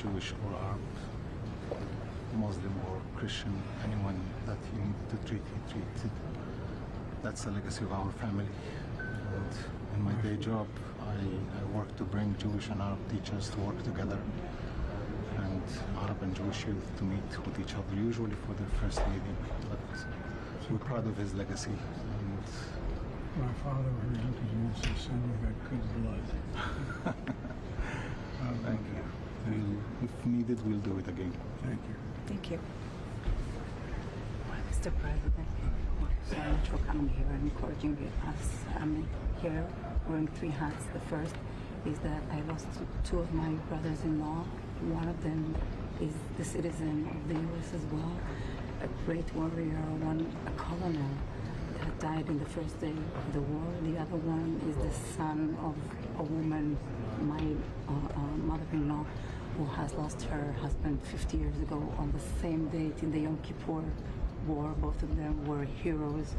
Jewish or Arab, Muslim or Christian, anyone that you need to treat, he treats it. That's the legacy of our family. And in my day job, I work to bring Jewish and Arab teachers to work together, and Arab and Jewish youth to meet with each other, usually for their first meeting. But we're proud of his legacy. And my father, who looked at you and said, son, you got good blood. thank you. If needed, we'll do it again. Thank you. Thank you. Mr. President, thank you so much for coming here and encouraging us. I'm here wearing three hats. The first is that I lost two of my brothers-in-law. One of them is the citizen of the U.S. as well, a great warrior, a colonel that died in the first day of the war. The other one is the son of a woman, my mother-in-law, who has lost her husband 50 years ago on the same date in the Yom Kippur War. Both of them were heroes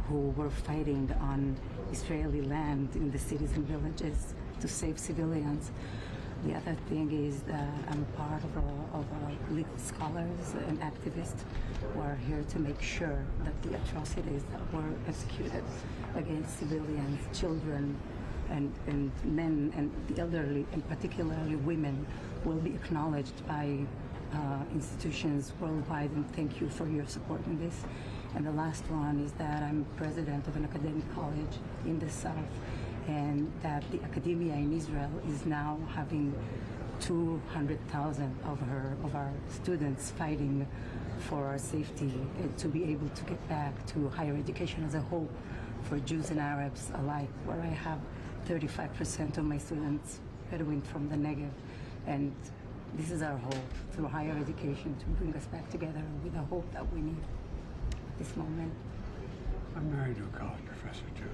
who were fighting on Israeli land in the cities and villages to save civilians. The other thing is that I'm a part of legal scholars and activists who are here to make sure that the atrocities that were executed against civilians, children, and men and the elderly, and particularly women, will be acknowledged by institutions worldwide, and thank you for your support in this. And the last one is that I'm president of an academic college in the South, and that the academia in Israel is now having 200,000 of our students fighting for our safety, to be able to get back to higher education as a hope for Jews and Arabs alike, where I have 35% of my students Bedouin from the Negev. And this is our hope, through higher education, to bring us back together with the hope that we need at this moment. I'm married to a college professor, too.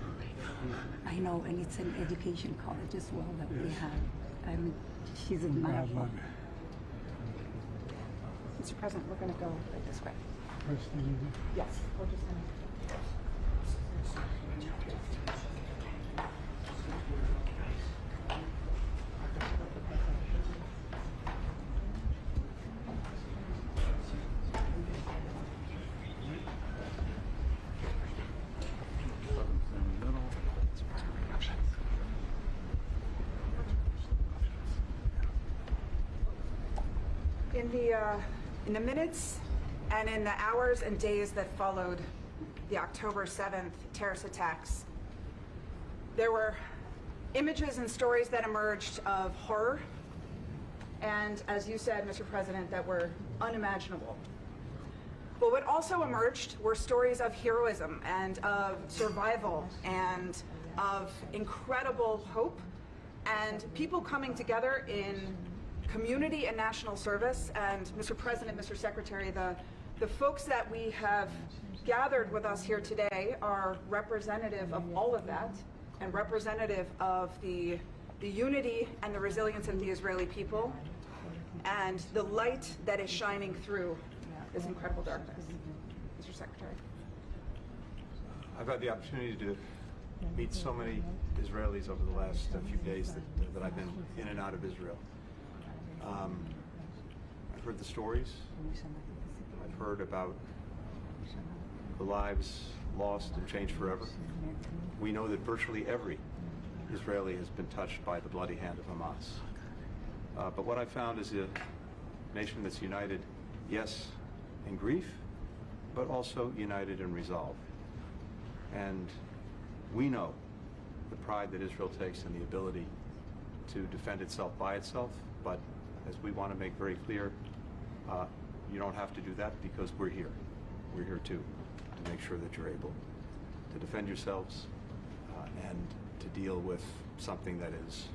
I know, and it's an education college as well that we Yes. have. She's in my God love you. Mr. President, we're going to go right this way. First thing you do. Yes, we're just going to... In the minutes and in the hours and days that followed the October 7th terrorist attacks, there were images and stories that emerged of horror, and as you said, Mr. President, that were unimaginable. But what also emerged were stories of heroism and of survival and of incredible hope, and people coming together in community and national service. And Mr. President, Mr. Secretary, the folks that we have gathered with us here today are representative of all of that, and representative of the unity and the resilience of the Israeli people, and the light that is shining through this incredible darkness. Mr. Secretary. I've had the opportunity to meet so many Israelis over the last few days that I've been in and out of Israel. I've heard the stories. I've heard about the lives lost and changed forever. We know that virtually every Israeli has been touched by the bloody hand of Hamas. But what I found is a nation that's united, yes, in grief, but also united in resolve. And we know the pride that Israel takes in the ability to defend itself by itself, but as we want to make very clear, you don't have to do that, because we're here. We're here too, to make sure that you're able to defend yourselves and to deal with something that is,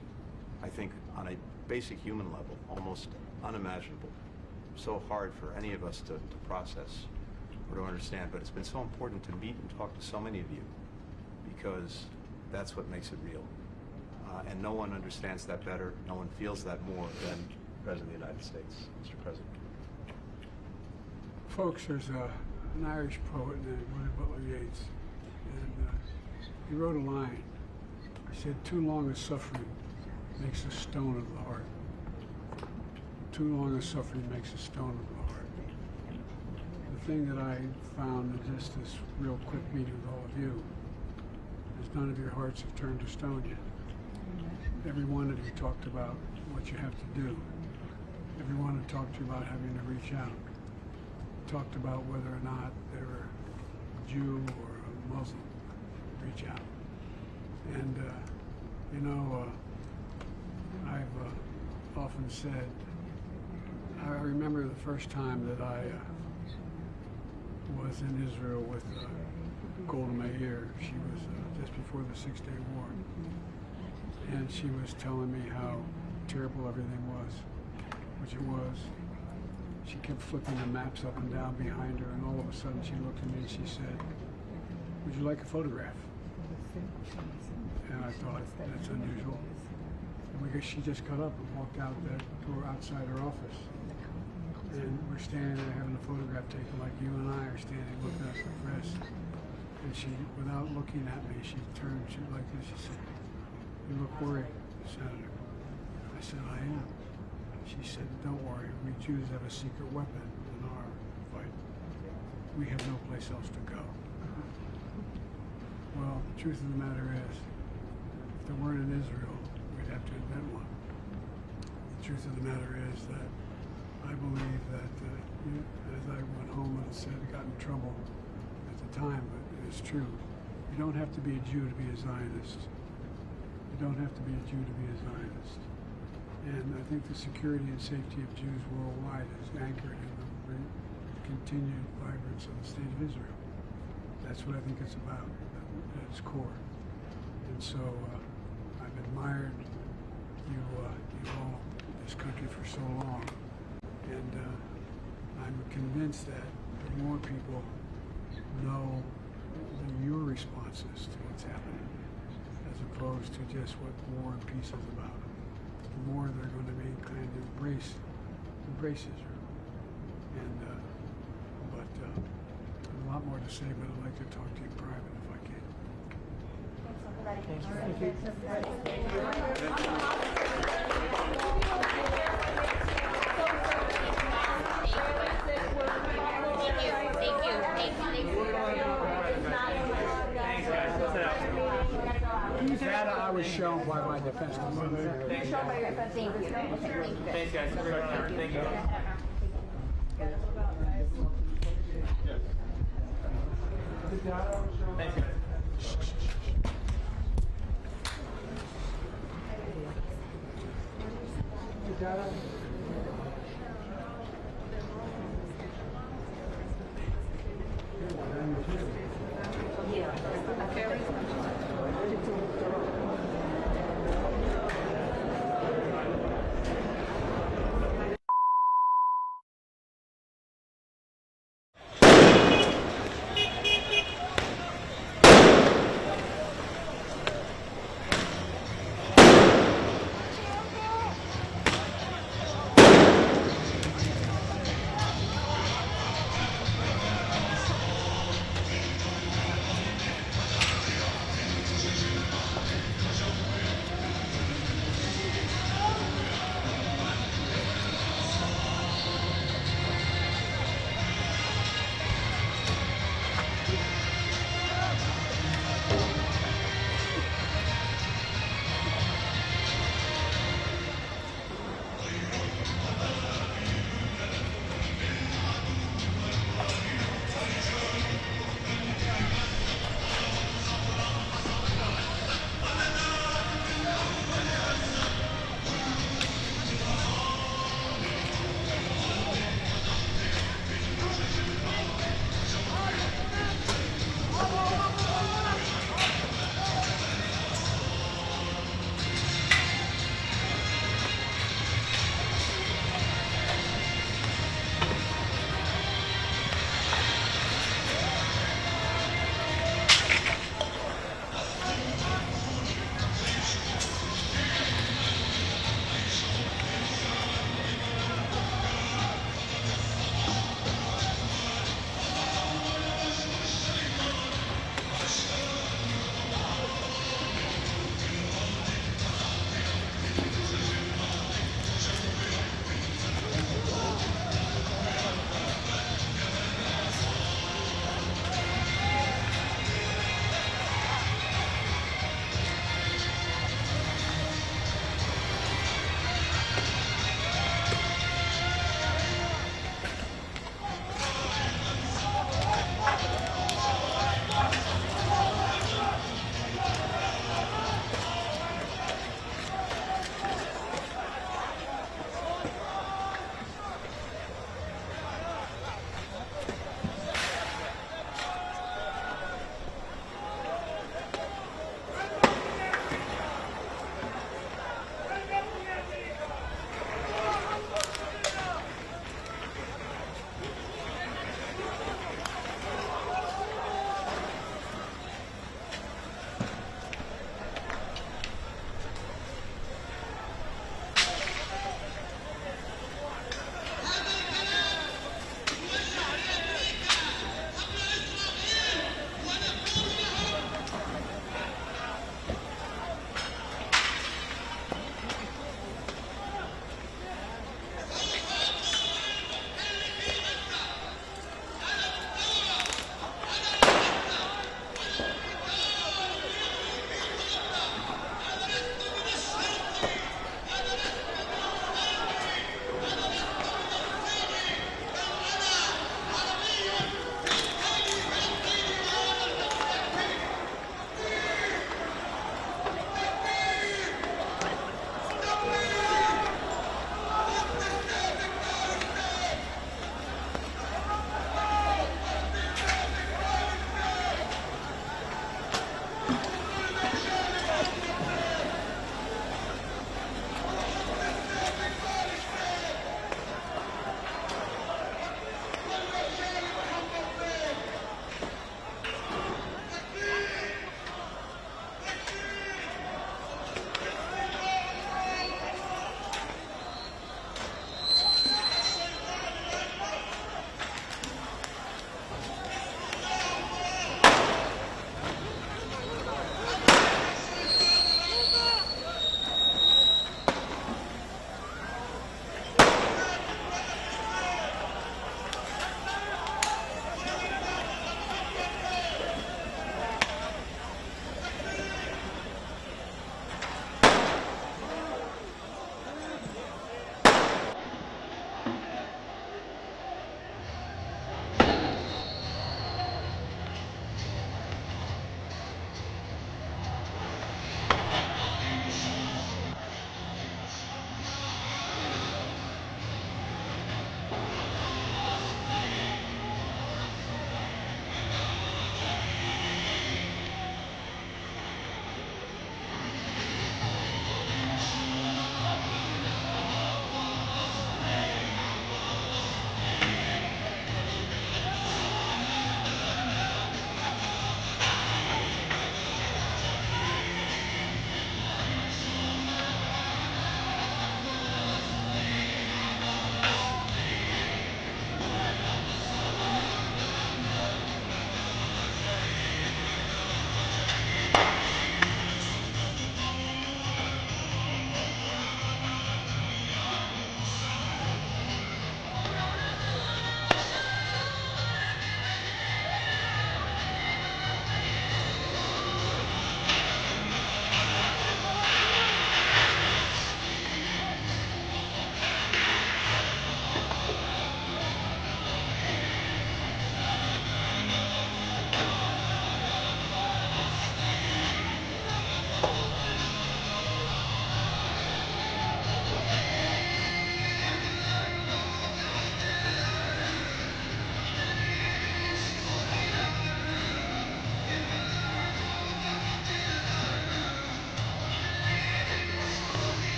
I think, on a basic human level, almost unimaginable. So hard for any of us to process or to understand, but it's been so important to meet and talk to so many of you, because that's what makes it real. And no one understands that better, no one feels that more than the President of the United States, Mr. President. Folks, there's an Irish poet named William Butler Yeats, and he wrote a line. He said, "Too long a suffering makes a stone of the heart. too long of suffering makes a stone of the heart. The thing that I found in just this real quick meeting with all of you is none of your hearts have turned to stone yet. Every one of you talked about what you have to do. Every one of you talked to you about having to reach out. Talked about whether or not they were a Jew or a Muslim. Reach out. And, I've often said, I remember the first time that I was in Israel with Golda Meir. She was just before the Six-Day War. And she was telling me how terrible everything was, which it was. She kept flipping the maps up and down behind her, and all of a sudden she looked at me and she said, "Would you like a photograph?" And I thought, that's unusual. And she just got up and walked out that door outside her office. And we're standing there having a photograph taken like you and I are standing looking at the press. And she, without looking at me, she turned, she like this, she said, "You look worried, Senator." I said, "I am." She said, "Don't worry, we Jews have a secret weapon in our fight. We have no place else to go." Well, the truth of the matter is, if there weren't an Israel, we'd have to invent one. The truth of the matter is that I believe that, as I went home and said, got in trouble at the time, but it's true. You don't have to be a Jew to be a Zionist. You don't have to be a Jew to be a Zionist. And I think the security and safety of Jews worldwide is anchored in the continued vibrance of the state of Israel. That's what I think it's about, at its core. And so I've admired you all, this country for so long. And I'm convinced that the more people know your responses to what's happening, as opposed to just what war and peace is about, the more they're going to be kind of embrace Israel. And but there's a lot more to say, but I'd like to talk to you in private if I can. That I was shown by my defense lawyer. You're shown by your defense lawyer. Thanks, guys. Thank you. Thanks, guys.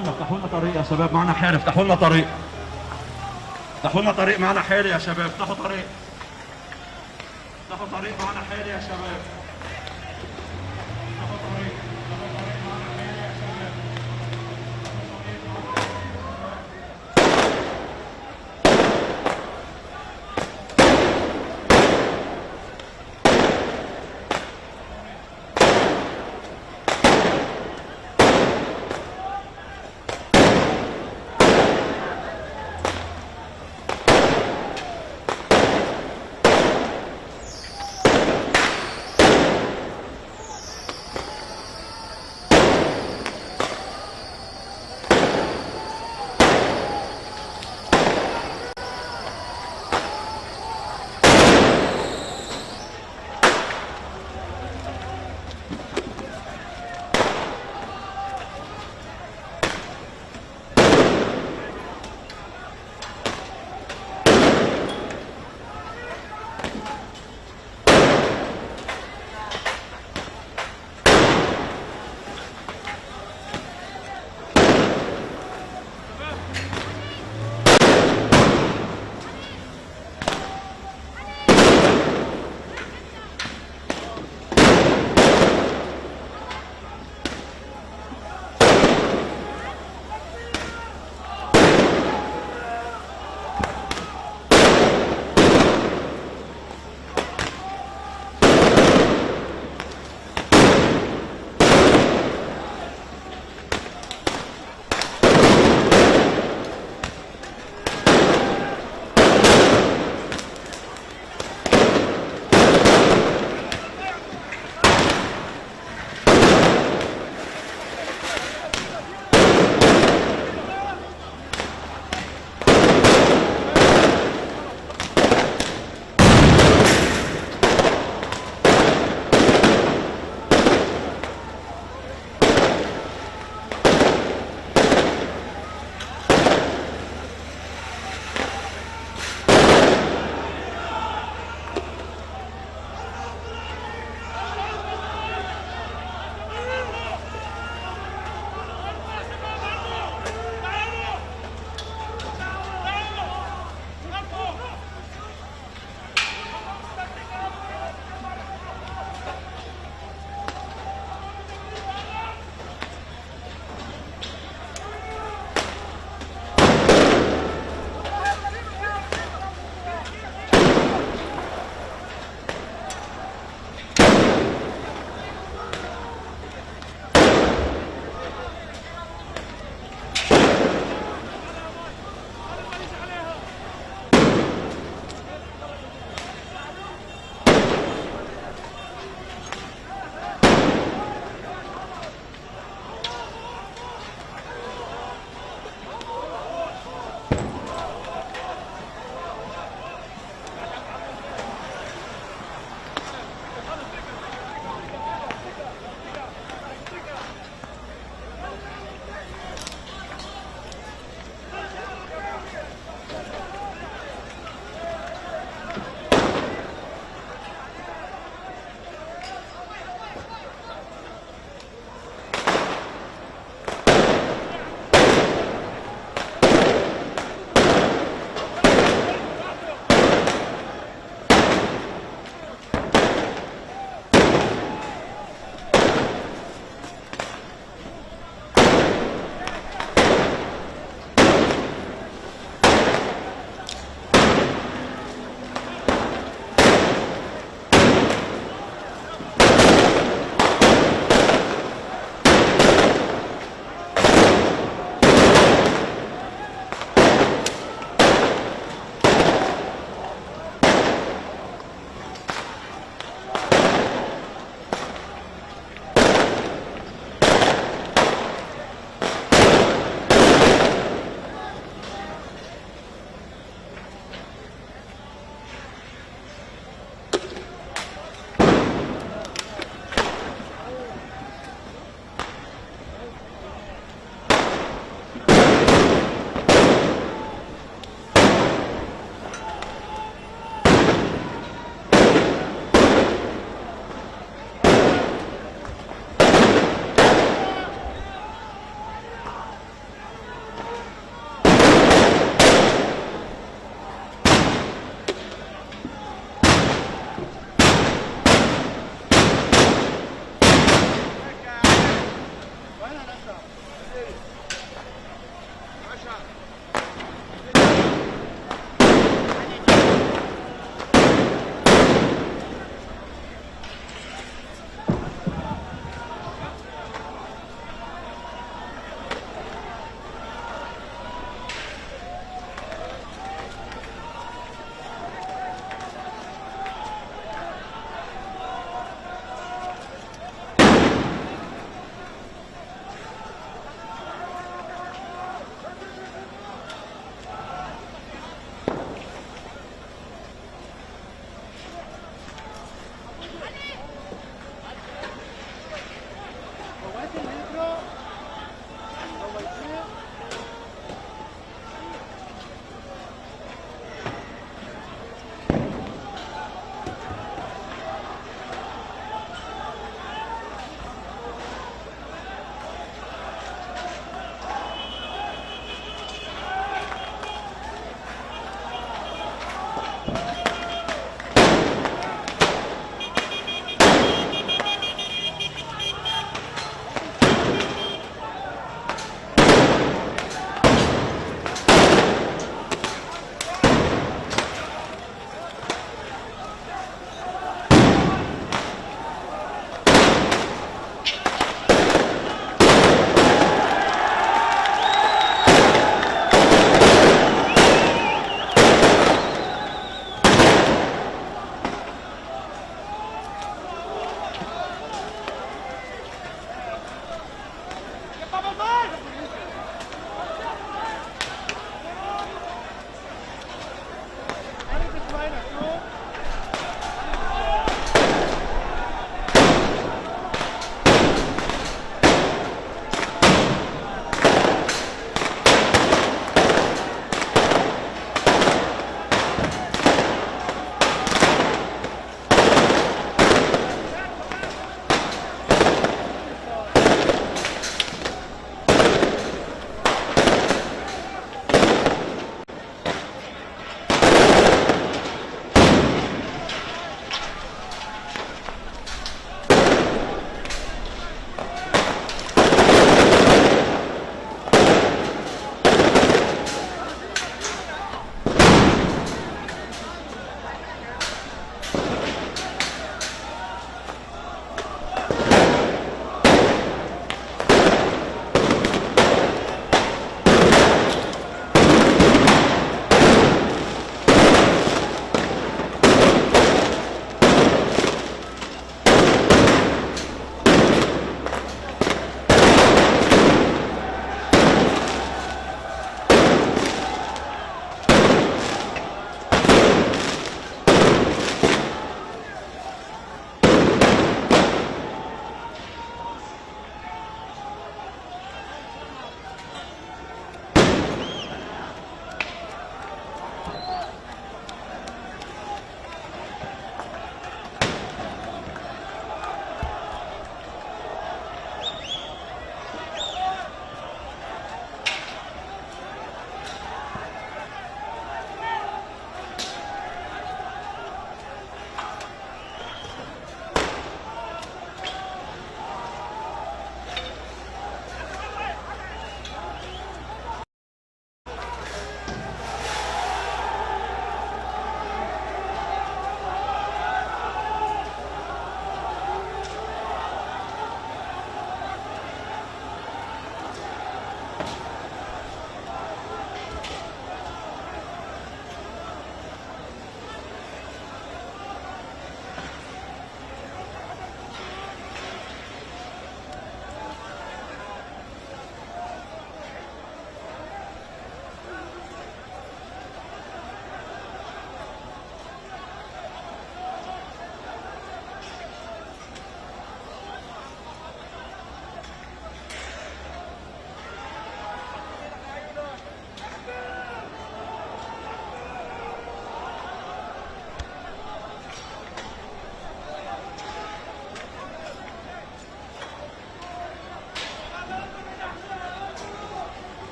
افتحوا لنا طريق يا شباب، معنا حيل، افتحوا لنا طريق. افتحوا لنا طريق، معنا حيل يا شباب، افتحوا طريق. افتحوا طريق، معنا حيل يا شباب. افتحوا طريق، افتحوا طريق، معنا حيل يا شباب.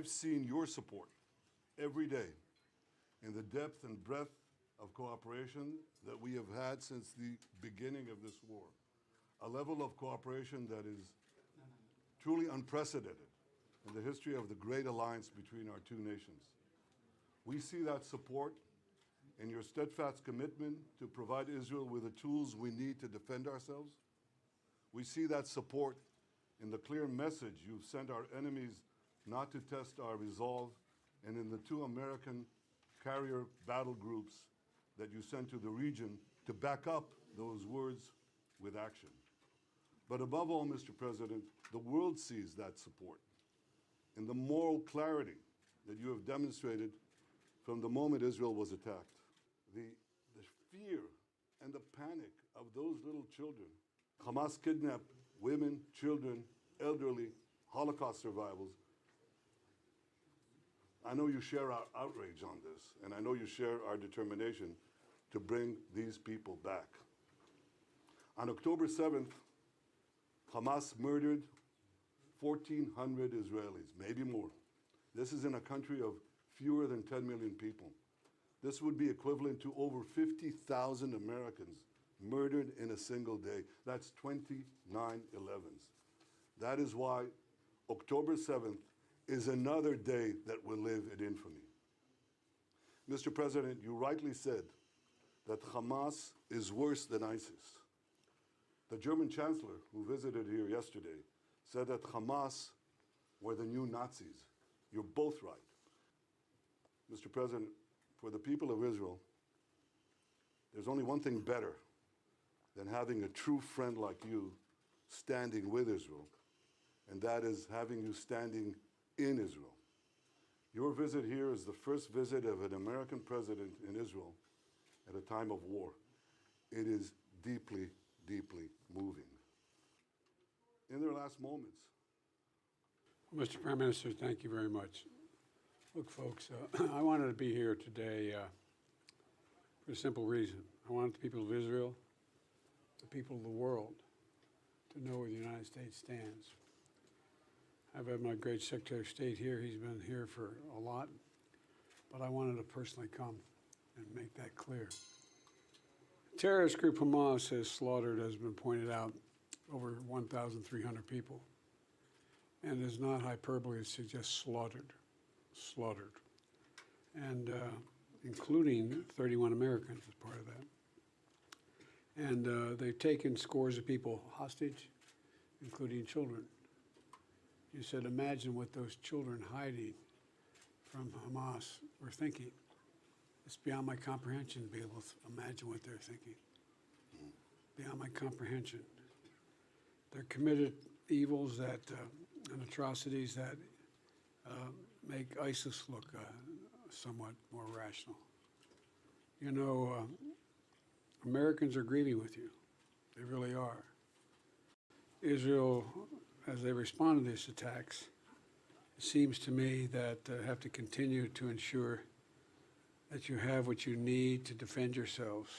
I've seen your support every day in the depth and breadth of cooperation that we have had since the beginning of this war. A level of cooperation that is truly unprecedented in the history of the great alliance between our two nations. We see that support in your steadfast commitment to provide Israel with the tools we need to defend ourselves. We see that support in the clear message you've sent our enemies not to test our resolve, and in the 2 American carrier battle groups that you sent to the region to back up those words with action. But above all, Mr. President, the world sees that support in the moral clarity that you have demonstrated from the moment Israel was attacked. The fear and the panic of those little children. Hamas kidnapped women, children, elderly, Holocaust survivors. I know you share our outrage on this, and I know you share our determination to bring these people back. On October 7th, Hamas murdered 1,400 Israelis, maybe more. This is in a country of fewer than 10 million people. This would be equivalent to over 50,000 Americans murdered in a single day. That's 29 11s. That is why October 7th is another day that will live in infamy. Mr. President, you rightly said that Hamas is worse than ISIS. The German chancellor who visited here yesterday said that Hamas were the new Nazis. You're both right. Mr. President, for the people of Israel, there's only one thing better than having a true friend like you standing with Israel, and that is having you standing in Israel. Your visit here is the first visit of an American president in Israel at a time of war. It is deeply, deeply moving. In their last moments. Mr. Prime Minister, thank you very much. Look, folks, I wanted to be here today for a simple reason. I wanted the people of Israel, the people of the world, to know where the United States stands. I've had my great Secretary of State here. He's been here for a lot, but I wanted to personally come and make that clear. Terrorist group Hamas has slaughtered, as has been pointed out, over 1,300 people. And it is not hyperbole to suggest slaughtered. And including 31 Americans as part of that. And they've taken scores of people hostage, including children. You said, imagine what those children hiding from Hamas were thinking. It's beyond my comprehension to be able to imagine what they're thinking. Beyond my comprehension. They're committed evils that, and atrocities that make ISIS look somewhat more rational. You know, Americans are grieving with you. They really are. Israel, as they respond to these attacks, it seems to me that have to continue to ensure that you have what you need to defend yourselves.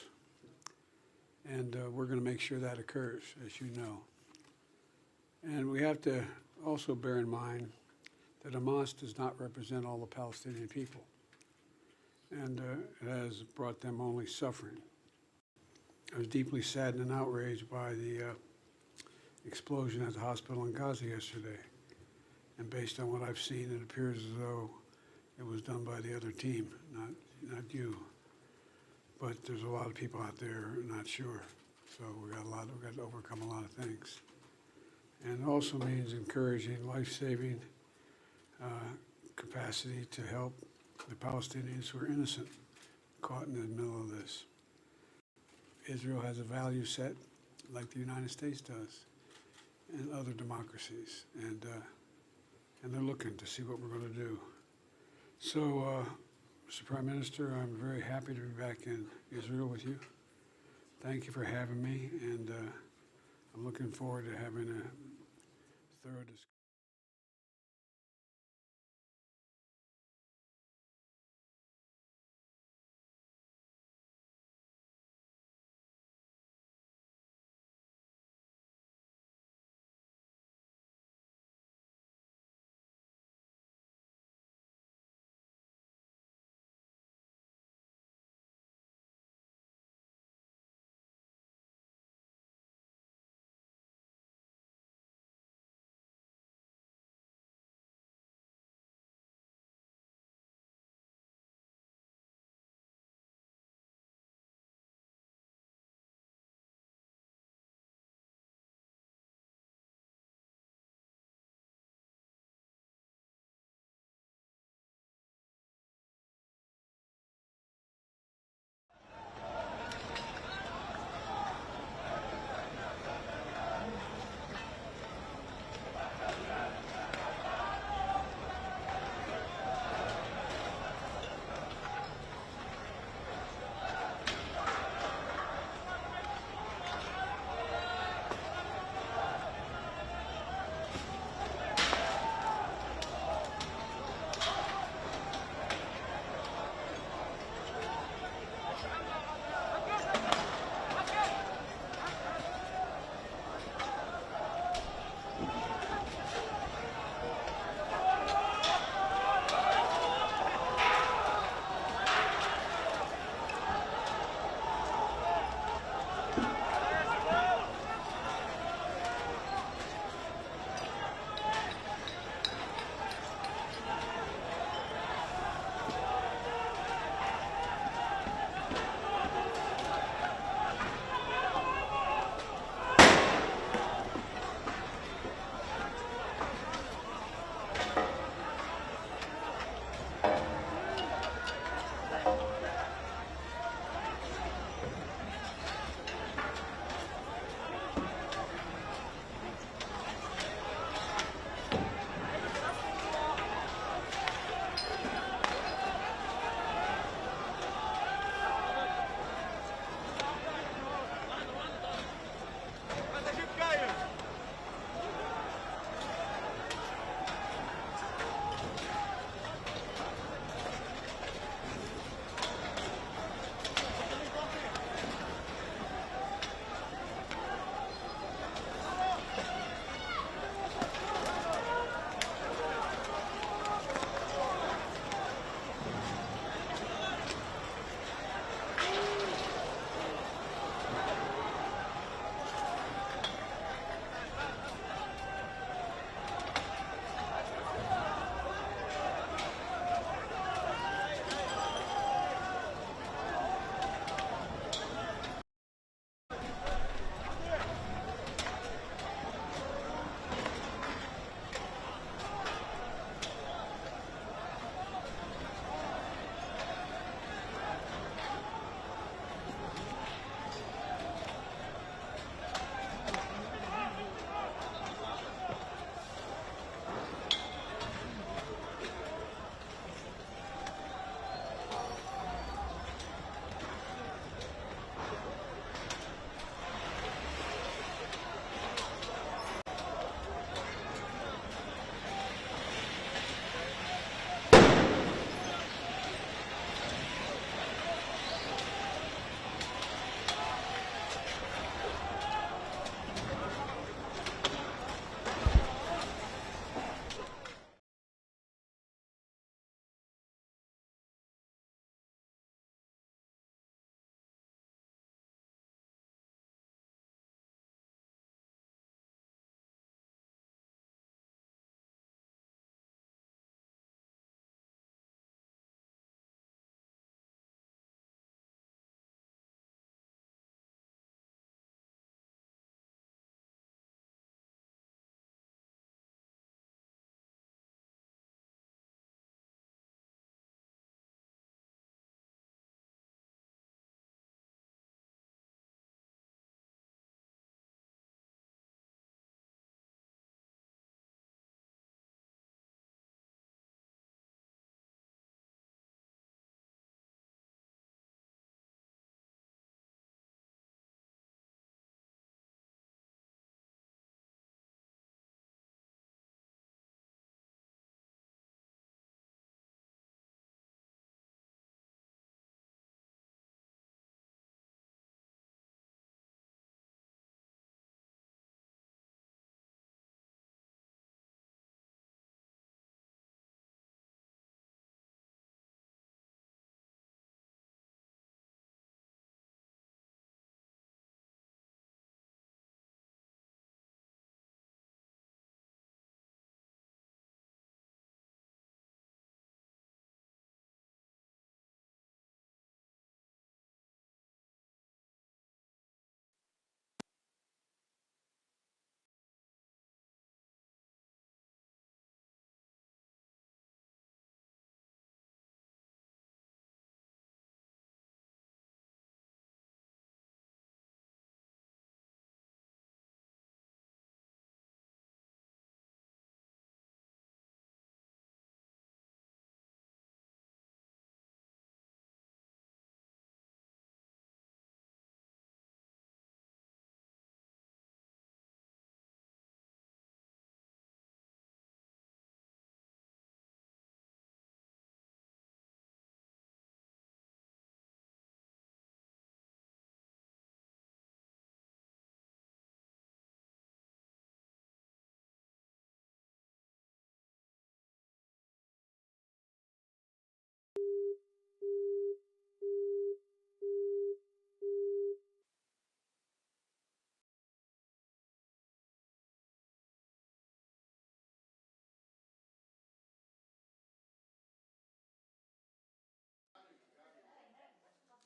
And we're going to make sure that occurs, as you know. And we have to also bear in mind that Hamas does not represent all the Palestinian people. And it has brought them only suffering. I was deeply saddened and outraged by the explosion at the hospital in Gaza yesterday. And based on what I've seen, it appears as though it was done by the other team, not you. But there's a lot of people out there not sure. So we've got to overcome a lot of things. And it also means encouraging life-saving capacity to help the Palestinians who are innocent, caught in the middle of this. Israel has a value set like the United States does and other democracies. And they're looking to see what we're going to do. So, Mr. Prime Minister, I'm very happy to be back in Israel with you. Thank you for having me, and I'm looking forward to having a thorough discussion.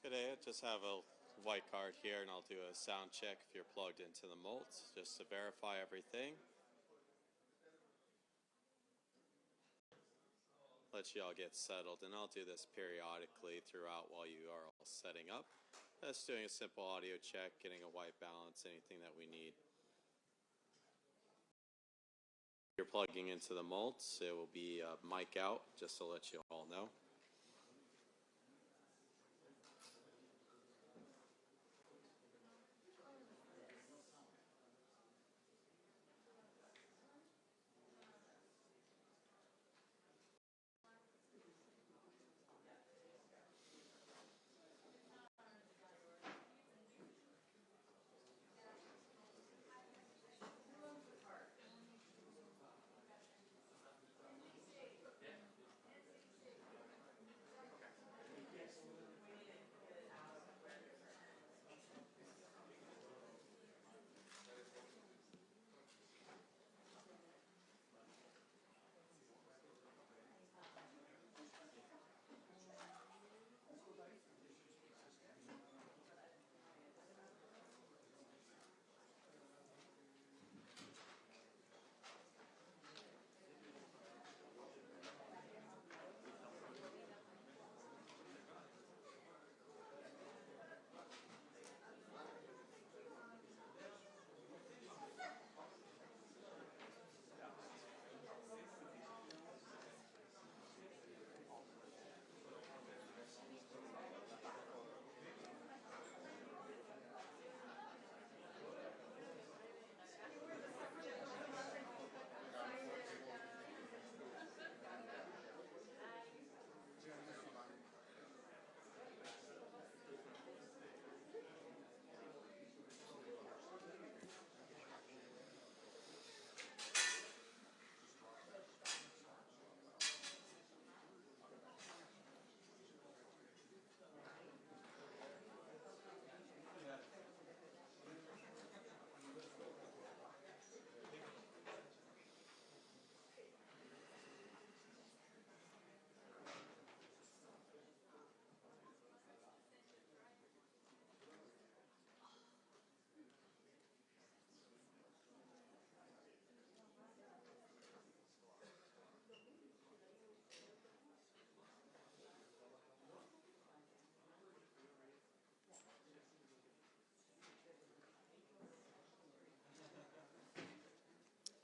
Good day. I just have a white card here, and I'll do a sound check if you're plugged into the molt, just to verify everything. Let you all get settled, and I'll do this periodically throughout while you are all setting up. Just doing a simple audio check, getting a white balance, anything that we need. If you're plugging into the molt, it will be mic out, just to let you all know.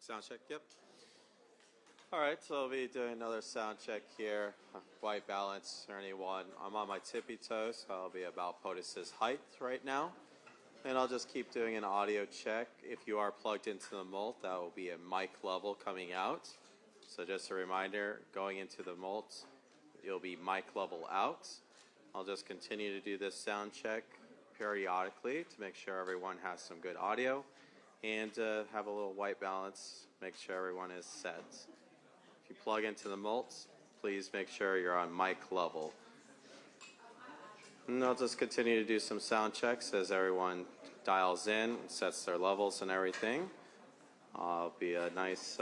Sound check, yep. All right, so I'll be doing another sound check here. White balance for anyone. I'm on my tippy toes, so I'll be about POTUS's height right now. And I'll just keep doing an audio check. If you are plugged into the molt, that will be a mic level coming out. So just a reminder, going into the molt, you'll be mic level out. I'll just continue to do this sound check periodically to make sure everyone has some good audio. And have a little white balance, make sure everyone is set. If you plug into the molt, please make sure you're on mic level. And I'll just continue to do some sound checks as everyone dials in and sets their levels and everything. I'll be a nice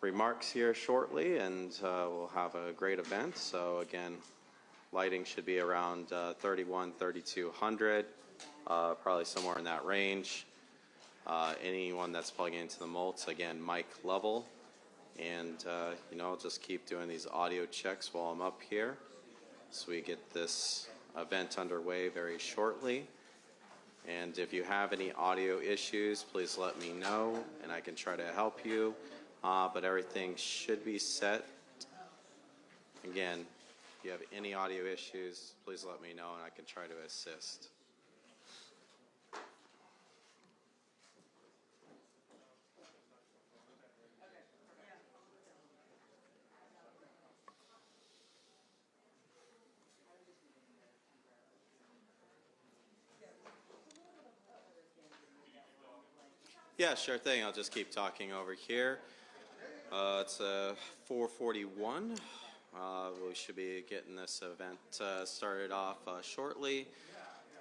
remarks here shortly, and we'll have a great event. So again, lighting should be around 3,200. Probably somewhere in that range. Anyone that's plugging into the molt, again, mic level. And, I'll just keep doing these audio checks while I'm up here. So we get this event underway very shortly. And if you have any audio issues, please let me know, and I can try to help you. But everything should be set. Again, if you have any audio issues, please let me know, and I can try to assist. Yeah, sure thing. I'll just keep talking over here. It's 4:41. We should be getting this event started off shortly.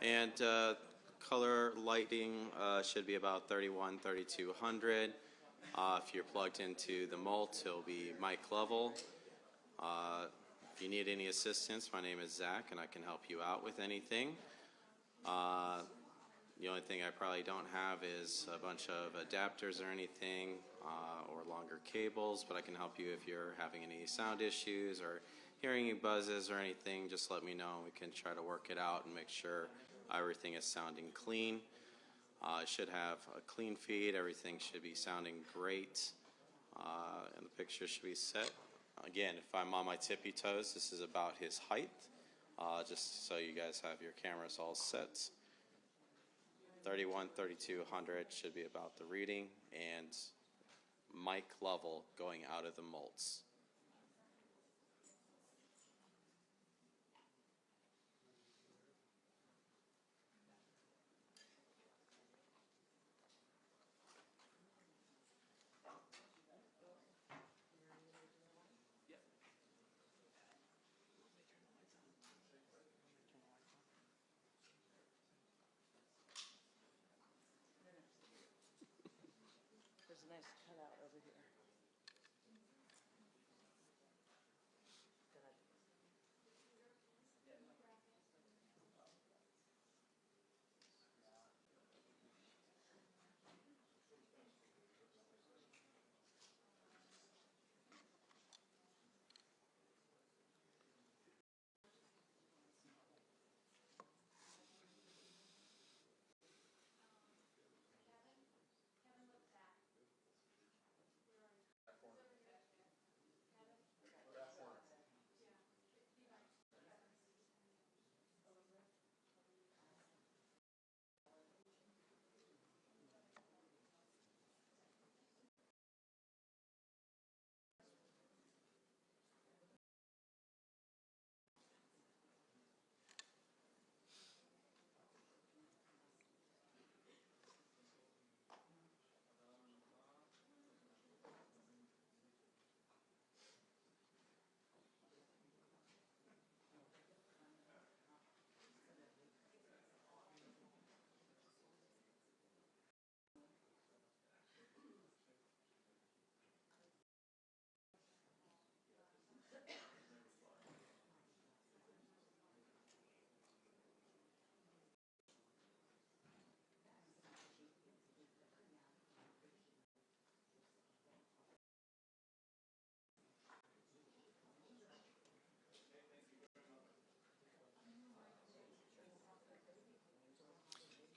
And color lighting should be about 3,200. If you're plugged into the molt, it'll be mic level. If If you need any assistance, my name is Zach, and I can help you out with anything. The only thing I probably don't have is a bunch of adapters or anything, or longer cables, but I can help you if you're having any sound issues or hearing any buzzes or anything. Just let me know. We can try to work it out and make sure everything is sounding clean. It should have a clean feed. Everything should be sounding great, and the picture should be set. Again, if I'm on my tippy toes, this is about his height, just so you guys have your cameras all set. 31, 3200 should be about the reading, and mic level going out of the molds. There's a nice cutout over here.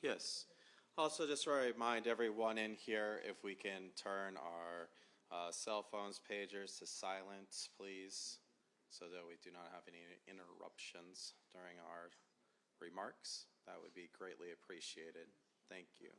Yes. Also, just to remind everyone in here, if we can turn our cell phones, pagers to silent, please, so that we do not have any interruptions during our remarks. That would be greatly appreciated. Thank you.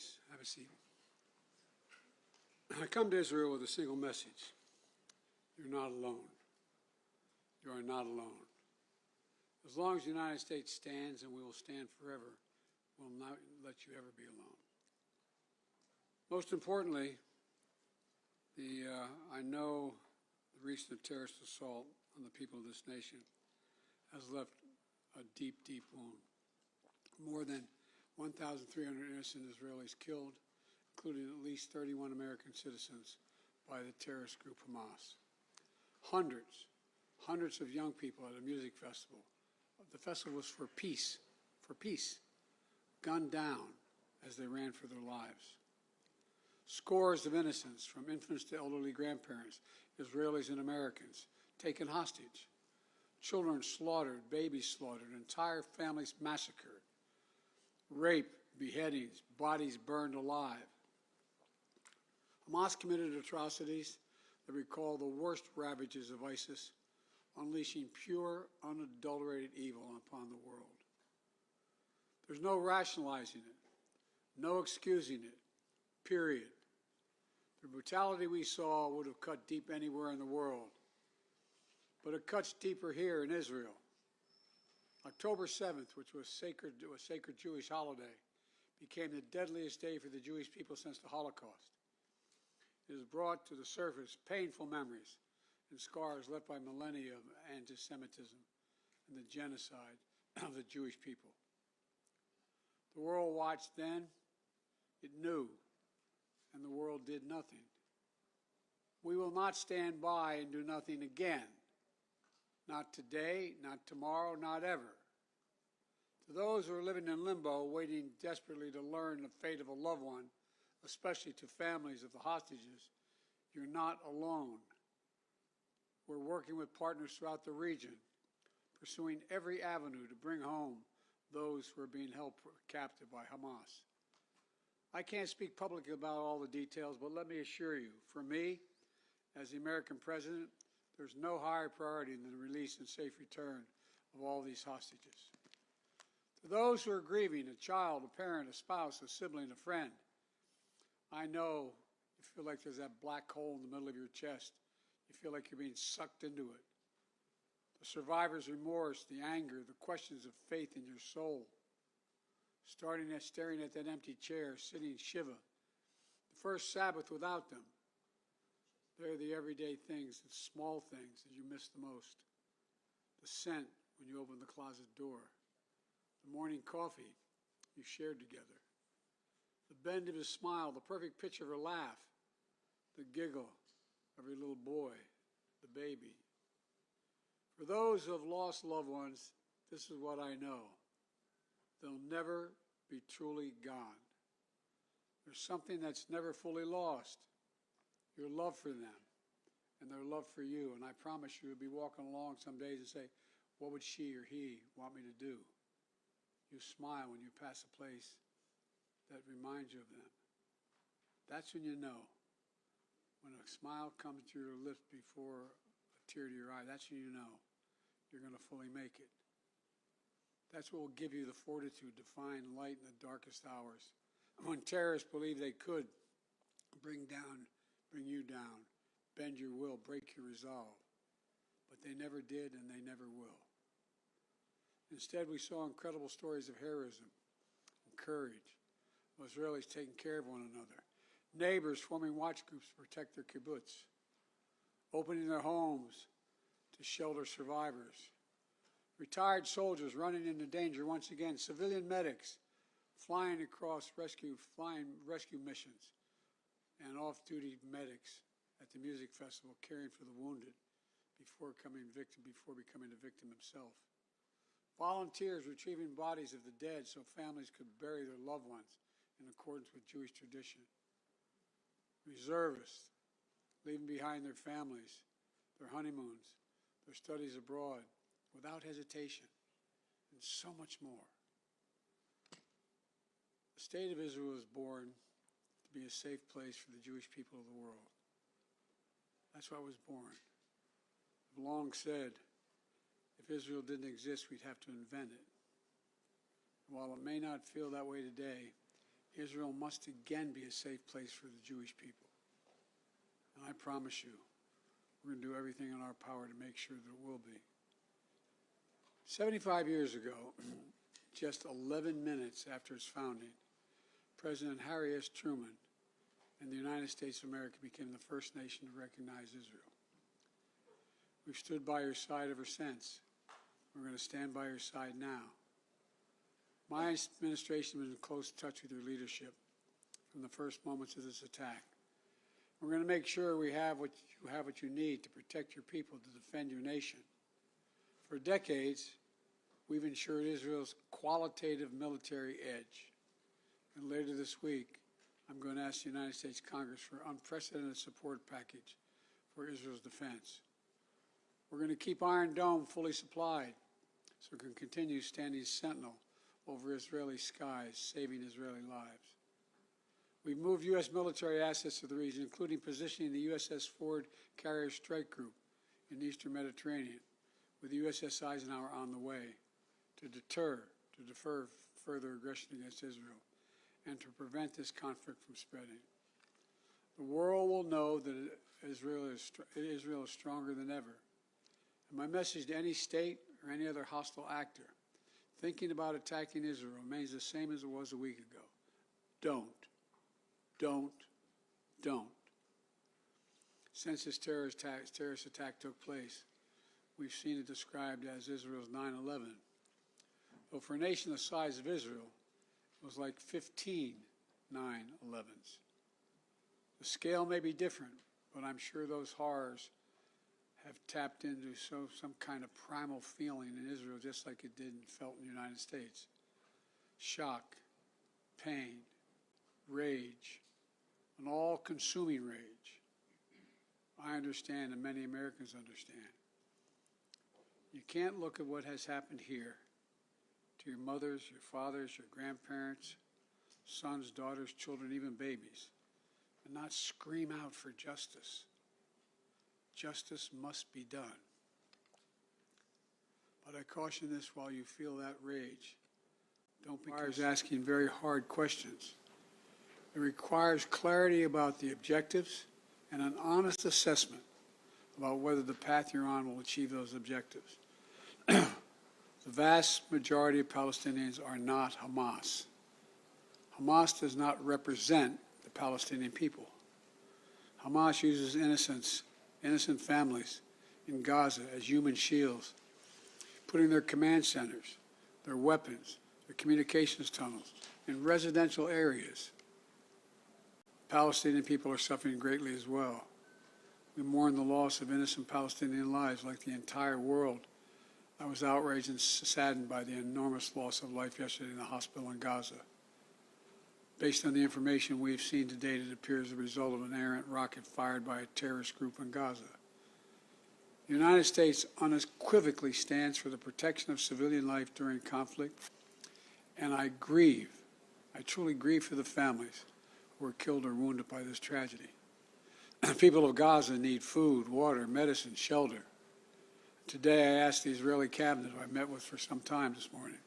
Please, have a seat. I come to Israel with a single message. You're not alone. You are not alone. As long as the United States stands, and we will stand forever, we'll not let you ever be alone. Most importantly, I know the recent terrorist assault on the people of this nation has left a deep, deep wound. More than 1,300 innocent Israelis killed, including at least 31 American citizens by the terrorist group Hamas. Hundreds of young people at a music festival. The festival was for peace, gunned down as they ran for their lives. Scores of innocents, from infants to elderly grandparents, Israelis and Americans, taken hostage. Children slaughtered, babies slaughtered, entire families massacred. Rape, beheadings, bodies burned alive. Hamas committed atrocities that recall the worst ravages of ISIS, unleashing pure, unadulterated evil upon the world. There's no rationalizing it, no excusing it, period. The brutality we saw would have cut deep anywhere in the world, but it cuts deeper here in Israel. October 7th, which was a sacred Jewish holiday, became the deadliest day for the Jewish people since the Holocaust. It has brought to the surface painful memories and scars left by millennia of anti-Semitism and the genocide of the Jewish people. The world watched then, it knew, and the world did nothing. We will not stand by and do nothing again. Not today, not tomorrow, not ever. To those who are living in limbo, waiting desperately to learn the fate of a loved one, especially to families of the hostages, you're not alone. We're working with partners throughout the region, pursuing every avenue to bring home those who are being held captive by Hamas. I can't speak publicly about all the details, but let me assure you, for me, as the American president, there's no higher priority than the release and safe return of all these hostages. To those who are grieving, a child, a parent, a spouse, a sibling, a friend, I know you feel like there's that black hole in the middle of your chest. You feel like you're being sucked into it. The survivor's remorse, the anger, the questions of faith in your soul. Staring at that empty chair, sitting Shiva. The first Sabbath without them. They're the everyday things, the small things that you miss the most. The scent when you open the closet door. The morning coffee you shared together. The bend of his smile, the perfect pitch of her laugh. The giggle of your little boy, the baby. For those who have lost loved ones, this is what I know. They'll never be truly gone. There's something that's never fully lost. Your love for them and their love for you. And I promise you, you'll be walking along some days and say, what would she or he want me to do? You smile when you pass a place that reminds you of them. That's when you know. When a smile comes to your lips before a tear to your eye, that's when you know you're going to fully make it. That's what will give you the fortitude to find light in the darkest hours. When terrorists believe they could bring you down, bend your will, break your resolve. But they never did, and they never will. Instead, we saw incredible stories of heroism and courage, of Israelis taking care of one another, neighbors forming watch groups to protect their kibbutz, opening their homes to shelter survivors, retired soldiers running into danger once again, civilian medics flying across rescue missions, and off-duty medics at the music festival caring for the wounded before becoming a victim himself. Volunteers retrieving bodies of the dead so families could bury their loved ones in accordance with Jewish tradition. Reservists leaving behind their families, their honeymoons, their studies abroad without hesitation, and so much more. The State of Israel was born to be a safe place for the Jewish people of the world. That's why it was born. I've long said, if Israel didn't exist, we'd have to invent it. And while it may not feel that way today, Israel must again be a safe place for the Jewish people. And I promise you, we're going to do everything in our power to make sure that it will be. 75 years ago, just 11 minutes after its founding, President Harry S. Truman and the United States of America became the first nation to recognize Israel. We've stood by your side ever since. We're going to stand by your side now. My administration has been in close touch with your leadership from the first moments of this attack. We're going to make sure we have what you need to protect your people, to defend your nation. For decades, we've ensured Israel's qualitative military edge. And later this week, I'm going to ask the United States Congress for an unprecedented support package for Israel's defense. We're going to keep Iron Dome fully supplied so it can continue standing sentinel over Israeli skies, saving Israeli lives. We've moved U.S. military assets to the region, including positioning the USS Ford Carrier Strike Group in the Eastern Mediterranean, with the USS Eisenhower on the way to defer further aggression against Israel and to prevent this conflict from spreading. The world will know that Israel is stronger than ever. And my message to any state or any other hostile actor thinking about attacking Israel remains the same as it was a week ago. Don't. Since this terrorist attack took place, we've seen it described as Israel's 9/11. Though for a nation the size of Israel, it was like 15 9/11s. The scale may be different, but I'm sure those horrors have tapped into some kind of primal feeling in Israel, just like it did and felt in the United States. Shock, pain, rage, an all-consuming rage. I understand, and many Americans understand. You can't look at what has happened here to your mothers, your fathers, your grandparents, sons, daughters, children, even babies, and not scream out for justice. Justice must be done. But I caution this while you feel that rage. Don't be asking very hard questions. It requires clarity about the objectives and an honest assessment about whether the path you're on will achieve those objectives. The vast majority of Palestinians are not Hamas. Hamas does not represent the Palestinian people. Hamas uses innocent families in Gaza as human shields, putting their command centers, their weapons, their communications tunnels in residential areas. Palestinian people are suffering greatly as well. We mourn the loss of innocent Palestinian lives like the entire world. I was outraged and saddened by the enormous loss of life yesterday in the hospital in Gaza. Based on the information we've seen to date, it appears the result of an errant rocket fired by a terrorist group in Gaza. The United States unequivocally stands for the protection of civilian life during conflict, and I truly grieve for the families who were killed or wounded by this tragedy. People of Gaza need food, water, medicine, shelter. Today I asked the Israeli cabinet, who I met with for some time this morning,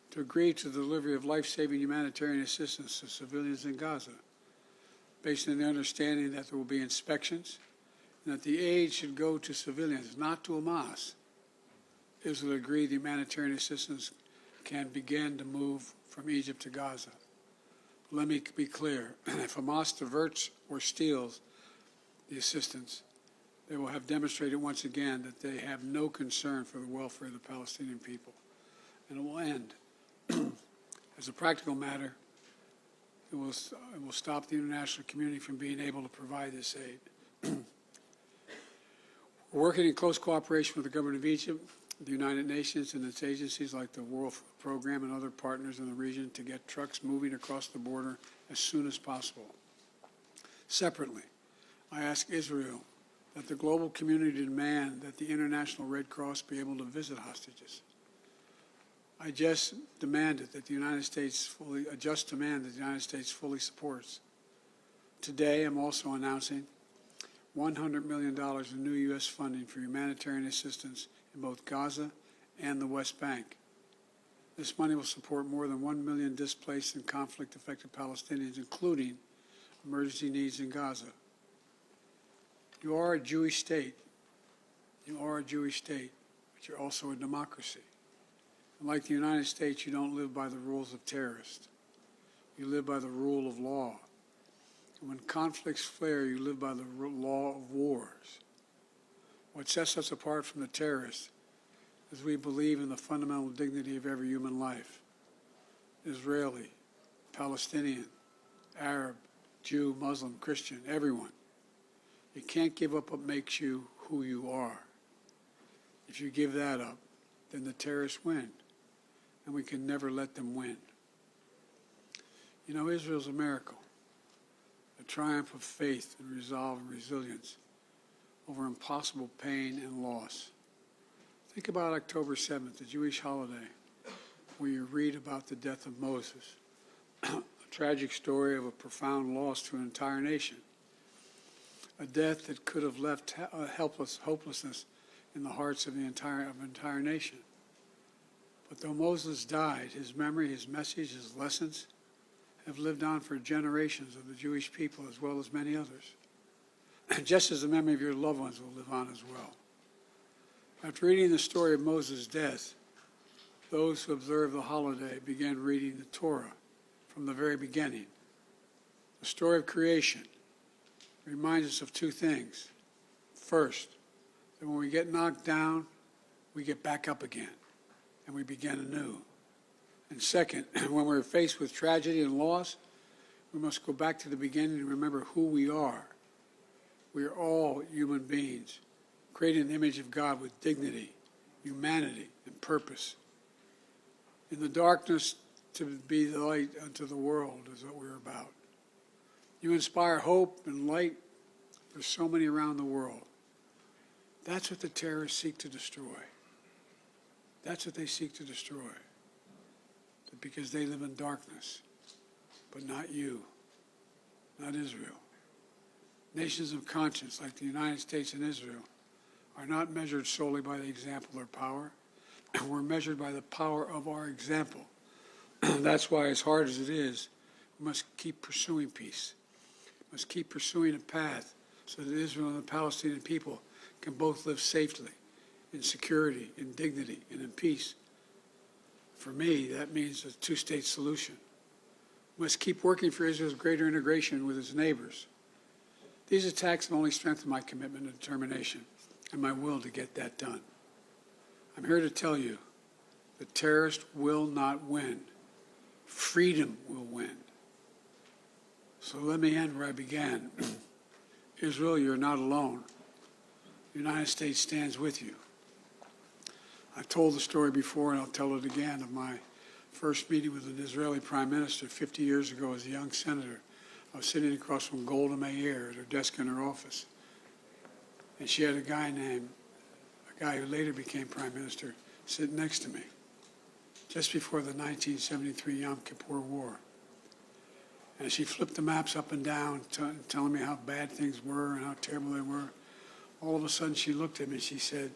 to agree to the delivery of life-saving humanitarian assistance to civilians in Gaza, based on the understanding that there will be inspections and that the aid should go to civilians, not to Hamas. Israel agreed the humanitarian assistance can begin to move from Egypt to Gaza. Let me be clear, if Hamas diverts or steals the assistance, they will have demonstrated once again that they have no concern for the welfare of the Palestinian people. And it will end. As a practical matter, it will stop the international community from being able to provide this aid. We're working in close cooperation with the government of Egypt, the United Nations, and its agencies like the World Food Program and other partners in the region to get trucks moving across the border as soon as possible. Separately, I ask Israel that the global community demand that the International Red Cross be able to visit hostages. I just demanded that the United States fully supports. Today, I'm also announcing $100 million in new U.S. funding for humanitarian assistance in both Gaza and the West Bank. This money will support more than 1 million displaced and conflict-affected Palestinians, including emergency needs in Gaza. You are a Jewish state. You are a Jewish state, but you're also a democracy. And like the United States, you don't live by the rules of terrorists. You live by the rule of law. And when conflicts flare, you live by the law of wars. What sets us apart from the terrorists is we believe in the fundamental dignity of every human life. Israeli, Palestinian, Arab, Jew, Muslim, Christian, everyone. You can't give up what makes you who you are. If you give that up, then the terrorists win, and we can never let them win. You know, Israel's a miracle, a triumph of faith and resolve and resilience over impossible pain and loss. Think about October 7th, the Jewish holiday, where you read about the death of Moses, a tragic story of a profound loss to an entire nation, a death that could have left hopelessness in the hearts of the entire nation. But though Moses died, his memory, his message, his lessons have lived on for generations of the Jewish people as well as many others, just as the memory of your loved ones will live on as well. After reading the story of Moses' death, those who observe the holiday began reading the Torah from the very beginning. The story of creation reminds us of two things. First, that when we get knocked down, we get back up again, and we begin anew. And second, when we're faced with tragedy and loss, we must go back to the beginning and remember who we are. We are all human beings, created in the image of God with dignity, humanity, and purpose. In the darkness, to be the light unto the world is what we're about. You inspire hope and light for so many around the world. That's what the terrorists seek to destroy. That's what they seek to destroy. Because they live in darkness, but not you, not Israel. Nations of conscience like the United States and Israel are not measured solely by the example or power. We're measured by the power of our example. That's why, as hard as it is, we must keep pursuing peace. We must keep pursuing a path so that Israel and the Palestinian people can both live safely, in security, in dignity, and in peace. For me, that means a two-state solution. We must keep working for Israel's greater integration with its neighbors. These attacks have only strengthened my commitment and determination and my will to get that done. I'm here to tell you the terrorists will not win. Freedom will win. So let me end where I began. Israel, you're not alone. The United States stands with you. I've told the story before, and I'll tell it again, of my first meeting with an Israeli prime minister 50 years ago as a young senator. I was sitting across from Golda Meir at her desk in her office. And she had a guy who later became prime minister, sitting next to me, just before the 1973 Yom Kippur War. And she flipped the maps up and down, telling me how bad things were and how terrible they were. All of a sudden, she looked at me and she said,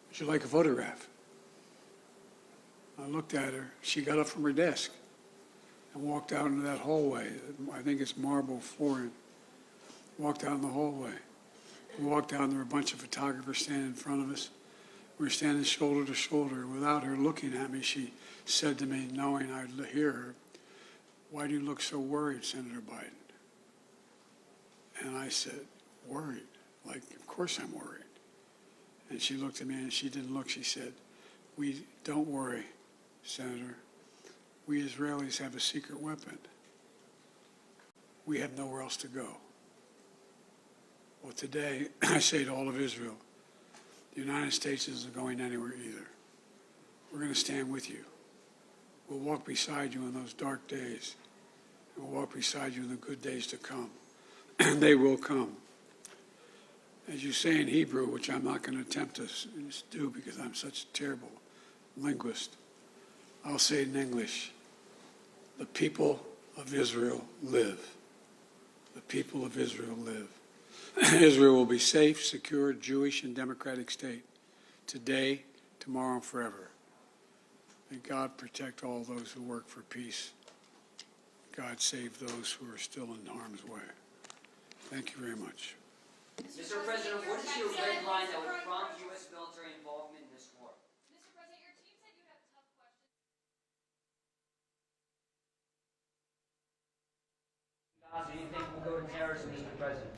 "Would you like a photograph?" I looked at her. She got up from her desk and walked out into that hallway. I think it's marble flooring. Walked out in the hallway. We walked out and there were a bunch of photographers standing in front of us. We were standing shoulder to shoulder. Without her looking at me, she said to me, knowing I'd hear her, "Why do you look so worried, Senator Biden?" And I said, "Worried? Like, of course I'm worried." And she looked at me and she didn't look. She said, "Don't worry, Senator. We Israelis have a secret weapon. We have nowhere else to go." Well, today, I say to all of Israel, the United States isn't going anywhere either. We're going to stand with you. We'll walk beside you in those dark days. And we'll walk beside you in the good days to come. And they will come. As you say in Hebrew, which I'm not going to attempt to do because I'm such a terrible linguist, I'll say it in English. The people of Israel live. The people of Israel live. Israel will be safe, secure, Jewish, and democratic state, today, tomorrow, and forever. And God protect all those who work for peace. God save those who are still in harm's way. Thank you very much. Mr. President, what is your red line that would prompt U.S. military involvement in this war? Mr. President, your team said you have tough questions. Gaza, you think we'll go to terrorism, Mr. President?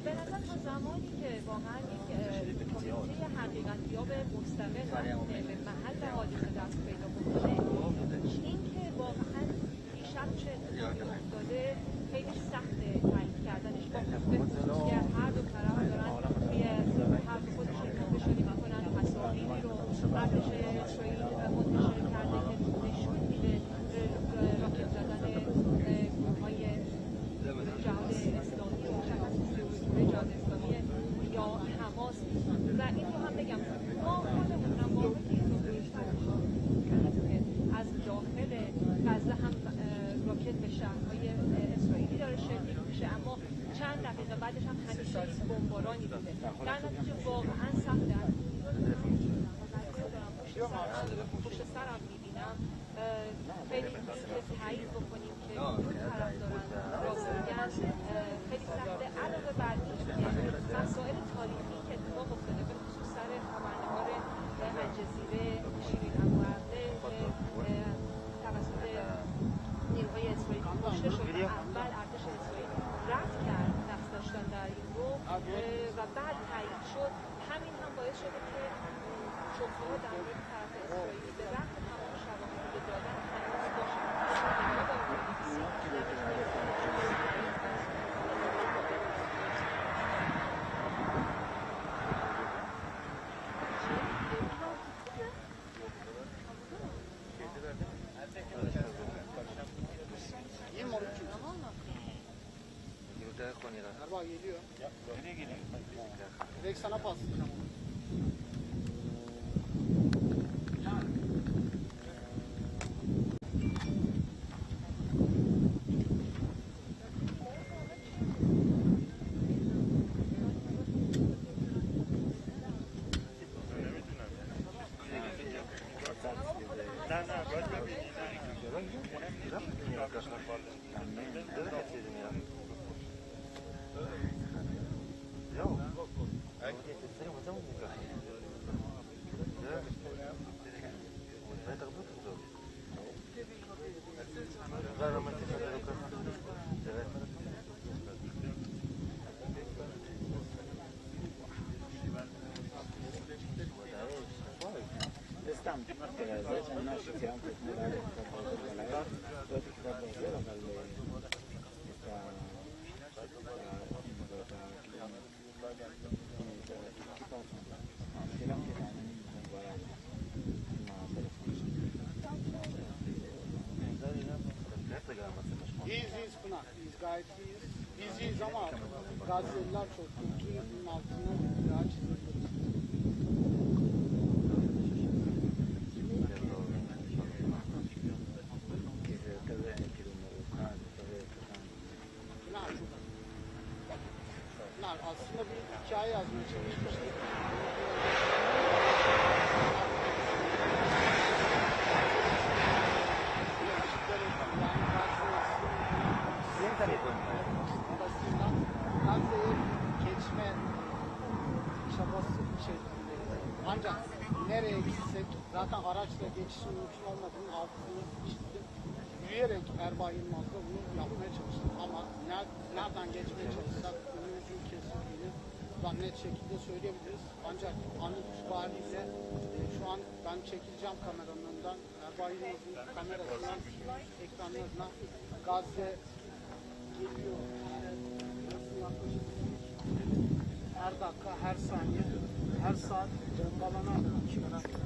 به نظر تا زمانی که واقعا یک کمیته حقیقتیاب مستقل به محل حادثه دست پیدا بکنه، این که واقعا دیشب چه اتفاقی افتاده خیلی سخته تعیین کردنش، با به خصوص که هر دو طرف دارن توی حرف خودشون نشانی میکنن تصاویری رو ارتش اسرائیل منتشر کرده که نشون میده راکت زدن گروه‌های جهاد اسلامی و شبکه‌های جهاد اسلامی یا حماس. و این رو هم بگم ما خودمون هم واقعا این رو از داخل غزه هم راکت به شهرهای اسرائیلی داره شلیک میشه، اما چند دقیقه بعدش هم همیشه بمبارانی بوده. در نتیجه واقعا سخته. پشت سرم میبینم خیلی که تایید بکنیم که اون طرف دارن راست میگن خیلی سخته. علاوه بر این مسائل تاریخی که اتفاق افتاده به خصوص سر خبرنگار الجزیره شیرین ابوعقله که توسط نیروهای اسرائیلی کشته شد و اول ارتش اسرائیل رفت کرد دست داشتن در این رو و بعد تایید شد. همین هم باعث شده که شبهه‌ها در مورد طرف اسرائیلی به رغم تمام شواهدی که دادن هنوز باشه. Geliyor. Nereye geliyor? Direkt sana paslayacağım. Biziz ama Gazze'liler çok kötü. Bunun altına daha çizildi. Aslında bir hikaye yazmaya çalışmıştık. Gazze'ye geçme çabası ancak nereye gitsek zaten araçla geçişin mümkün olmadığının altını çizdi. Yürüyerek Erbaa Yılmaz'da bunu yapmaya çalıştık ama nereden geçmeye çalışsak önümüzün kesildiğini net şekilde söyleyebiliriz. Ancak an itibariyle şu an ben çekileceğim kameranın önünden Erbaa Yılmaz'ın kamerasından ekranlarına Gazze geliyor. Her dakika, her saniye, her saat bombalanan 2,5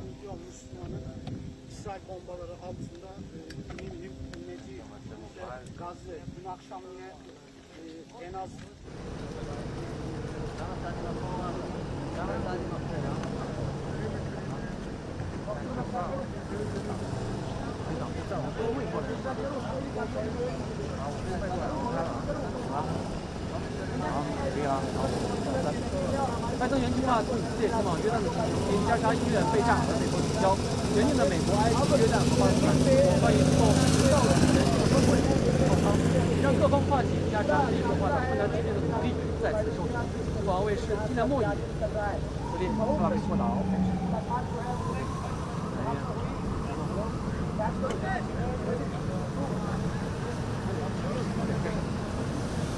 milyon Müslümanın İsrail bombaları altında dinlediği Gazze. Dün akşam yine en az拜登原计划对以色列前往约旦的进行因加沙医院被炸而美国取消。原定的美国、埃及、约旦和巴勒斯坦关于后让各方唤醒加沙历史化的判断之间的努力再次受阻。中国卫视今年末以以色列发表报道。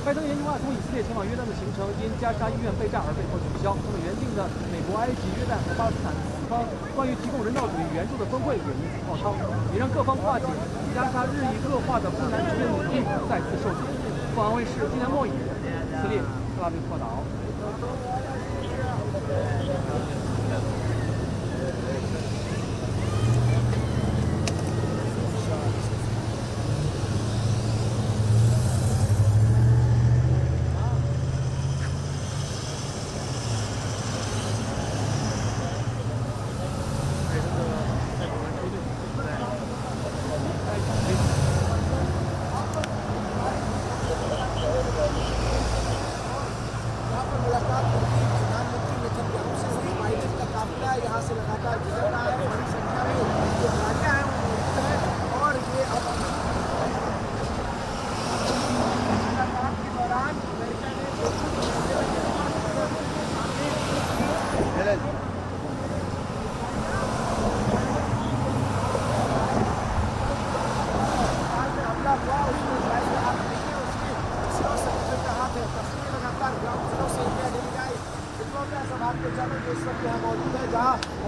拜登研究案从以色列前往约旦的行程因加沙医院被炸而被迫取消，那么原定的美国、埃及、约旦和巴勒斯坦四方关于提供人道主义援助的峰会也因此泡汤，也让各方化解加沙日益恶化的困难局面努力再次受阻。凤凰卫视今年末以以色列特拉维夫报道。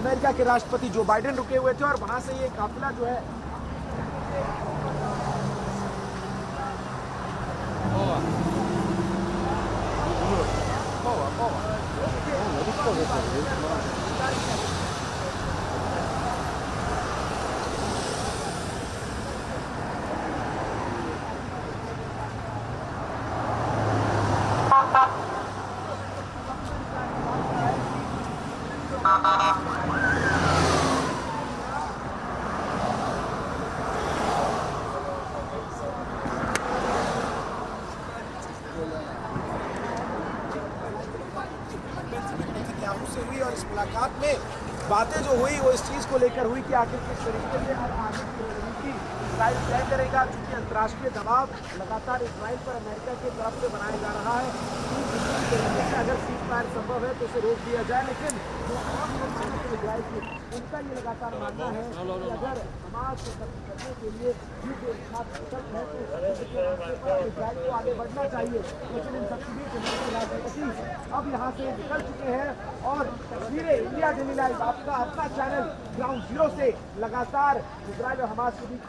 America के राष्ट्रपति Joe Biden रुके हुए थे और वहां से ये काफिला जो है बातें जो हुई वो इस चीज़ को लेकर हुई कि आखिर किस तरीके से आगे की रणनीति इजराइल तय करेगा, क्योंकि अंतर्राष्ट्रीय दबाव लगातार इजराइल पर अमेरिका की तरफ से बनाया जा रहा है कि अगर सीज फायर संभव है तो उसे रोक दिया जाए। लेकिन जो आम लोग मानते हैं इजराइल की, उनका ये लगातार मानना है कि अगर हमास को खत्म करने के लिए युद्ध है तो इजराइल को आगे बढ़ना चाहिए। लेकिन इन सबके बीच राष्ट्रपति अब यहाँ से निकल चुके हैं और तस्वीरें इंडिया डेली लाइव आपका अपना चैनल ग्राउंड जीरो से लगातार इजराइल और हमास के बीच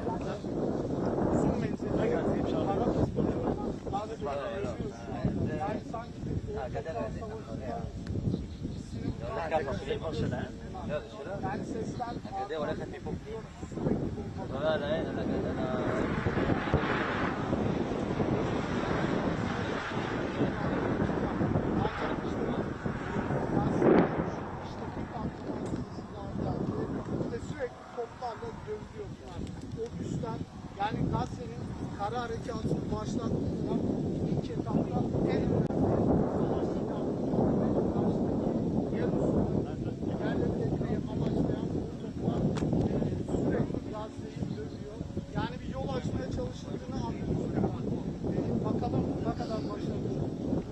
yani Gazze'nin kara harekatını başlattığında ilk etapta en yerleştirmeyi amaçlayan toplar sürekli Gazze'yi dövüyor. Yani bir yol açmaya çalışıldığını anlıyoruz. Bakalım ne kadar başarılı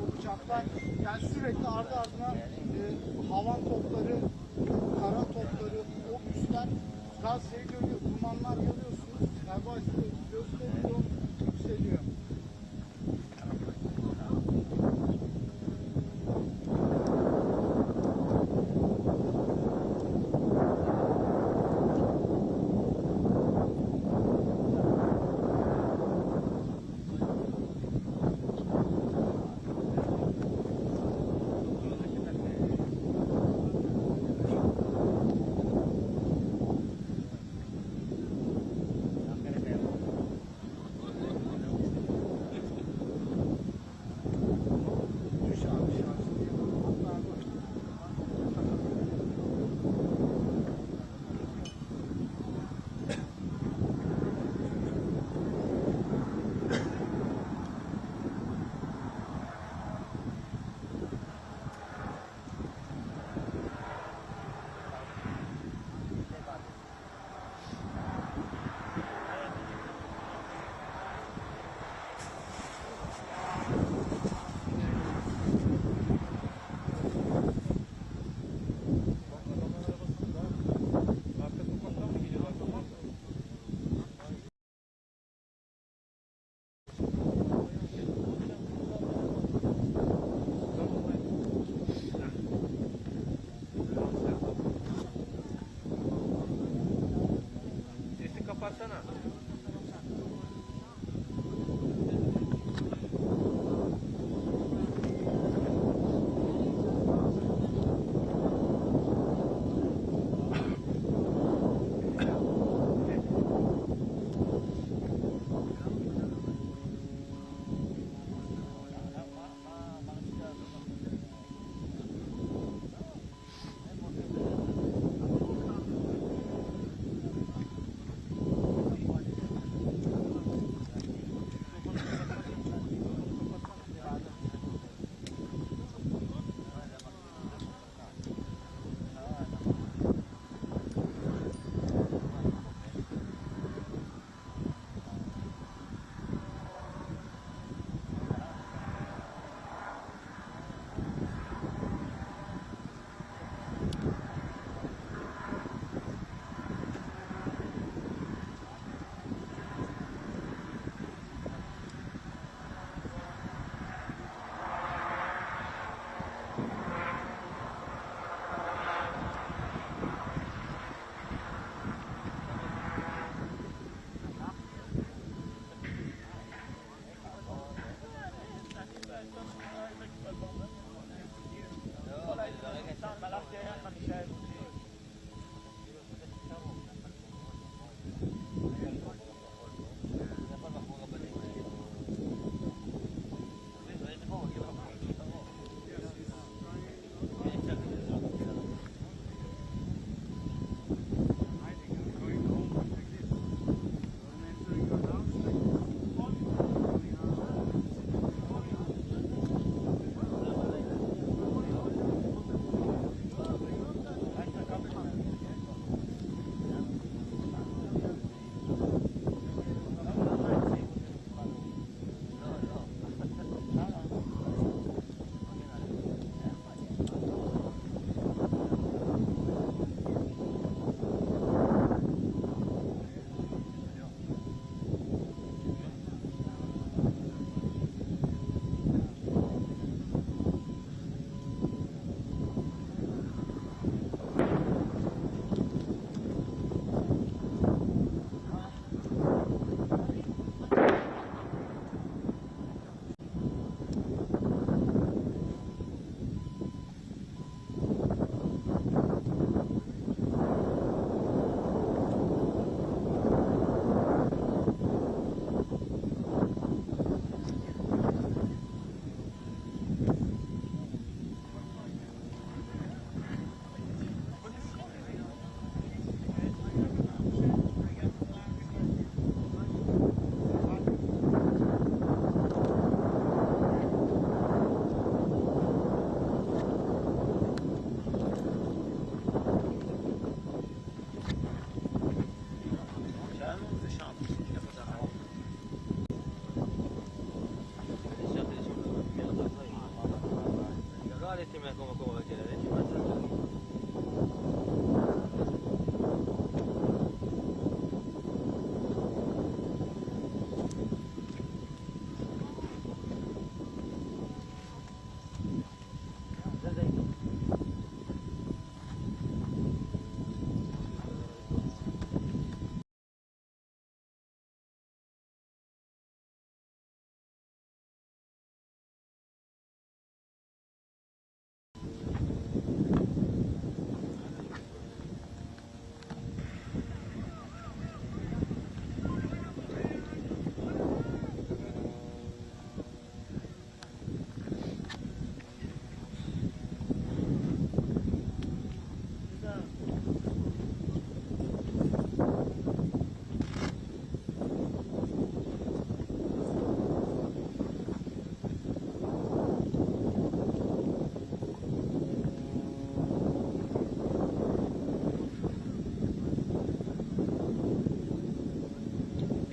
olacaklar. Yani sürekli ardı ardına havan topları, kara topları, o üstten Gazze'yi görüyor. Dumanlar görüyorsunuz. Gazze gösteriyor, yükseliyor. Mettimi come chiede, mettimi.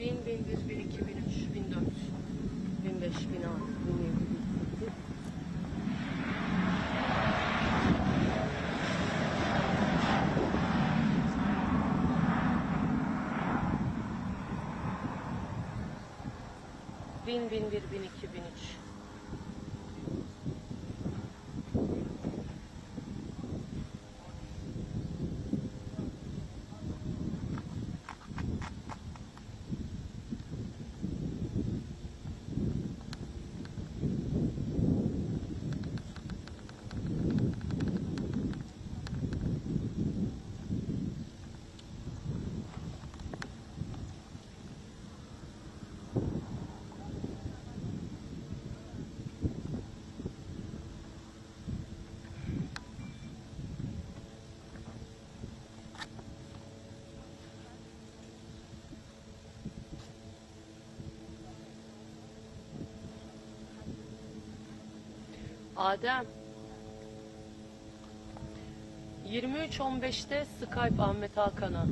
Bin, 1001, 1002, 1003. Adem, 23.15'te Skype Ahmet Hakan'a.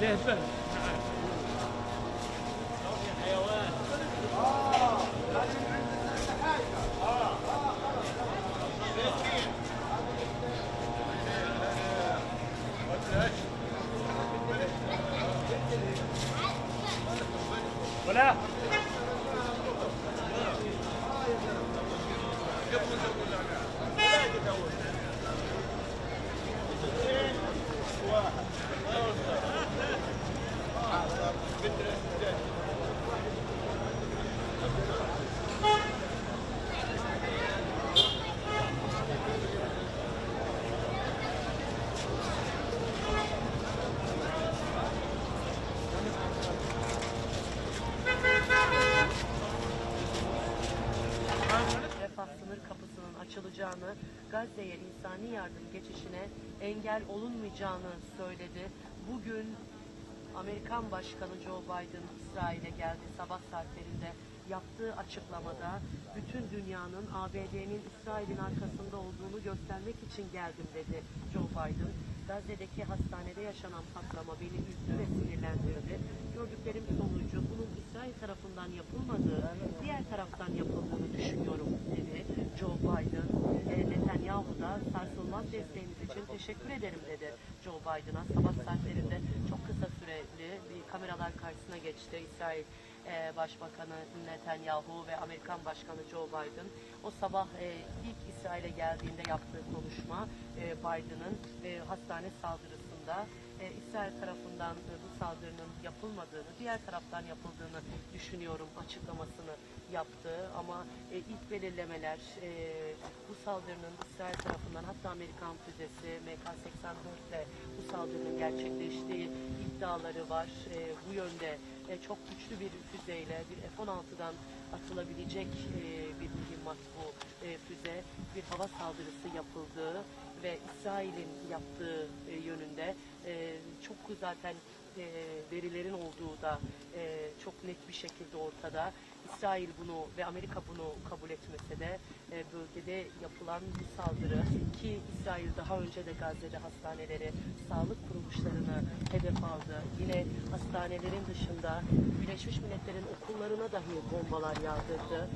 لهبة ولا sınır kapısının açılacağını, Gazze'ye insani yardım geçişine engel olunmayacağını söyledi. Bugün Amerikan Başkanı Joe Biden İsrail'e geldi. Sabah saatlerinde yaptığı açıklamada bütün dünyanın ABD'nin İsrail'in arkasında olduğunu göstermek için geldim dedi Joe Biden. Gazze'deki hastanede yaşanan patlama beni üzdü ve sinirlendirdi. Gördüklerim sonucu bunun İsrail tarafından yapılmadığı, diğer taraftan yapıldığını düşünüyorum dedi Joe Biden. Netanyahu da sarsılmaz desteğiniz için teşekkür ederim dedi Joe Biden'a. Sabah saatlerinde çok kısa süreli bir kameralar karşısına geçti İsrail Başbakanı Netanyahu ve Amerikan Başkanı Joe Biden. O sabah ilk İsrail'e geldiğinde yaptığı konuşma Biden'ın hastane saldırısında İsrail tarafından bu saldırının yapılmadığını, diğer taraftan yapıldığını düşünüyorum açıklamasını yaptı. Ama ilk belirlemeler bu saldırının İsrail tarafından, hatta Amerikan füzesi MK-84 ile bu saldırının gerçekleştiği iddiaları var. Bu yönde çok güçlü bir füzeyle, bir F-16'dan atılabilecek bir mühimmat bu füze, bir hava saldırısı yapıldığı ve İsrail'in yaptığı yönünde çok zaten verilerin olduğu da çok net bir şekilde ortada. İsrail bunu ve Amerika bunu kabul etmese de bölgede yapılan bu saldırı, ki İsrail daha önce de Gazze'de hastaneleri, sağlık kuruluşlarını hedef aldı. Yine hastanelerin dışında Birleşmiş Milletler'in okullarına dahi bombalar yağdırdı.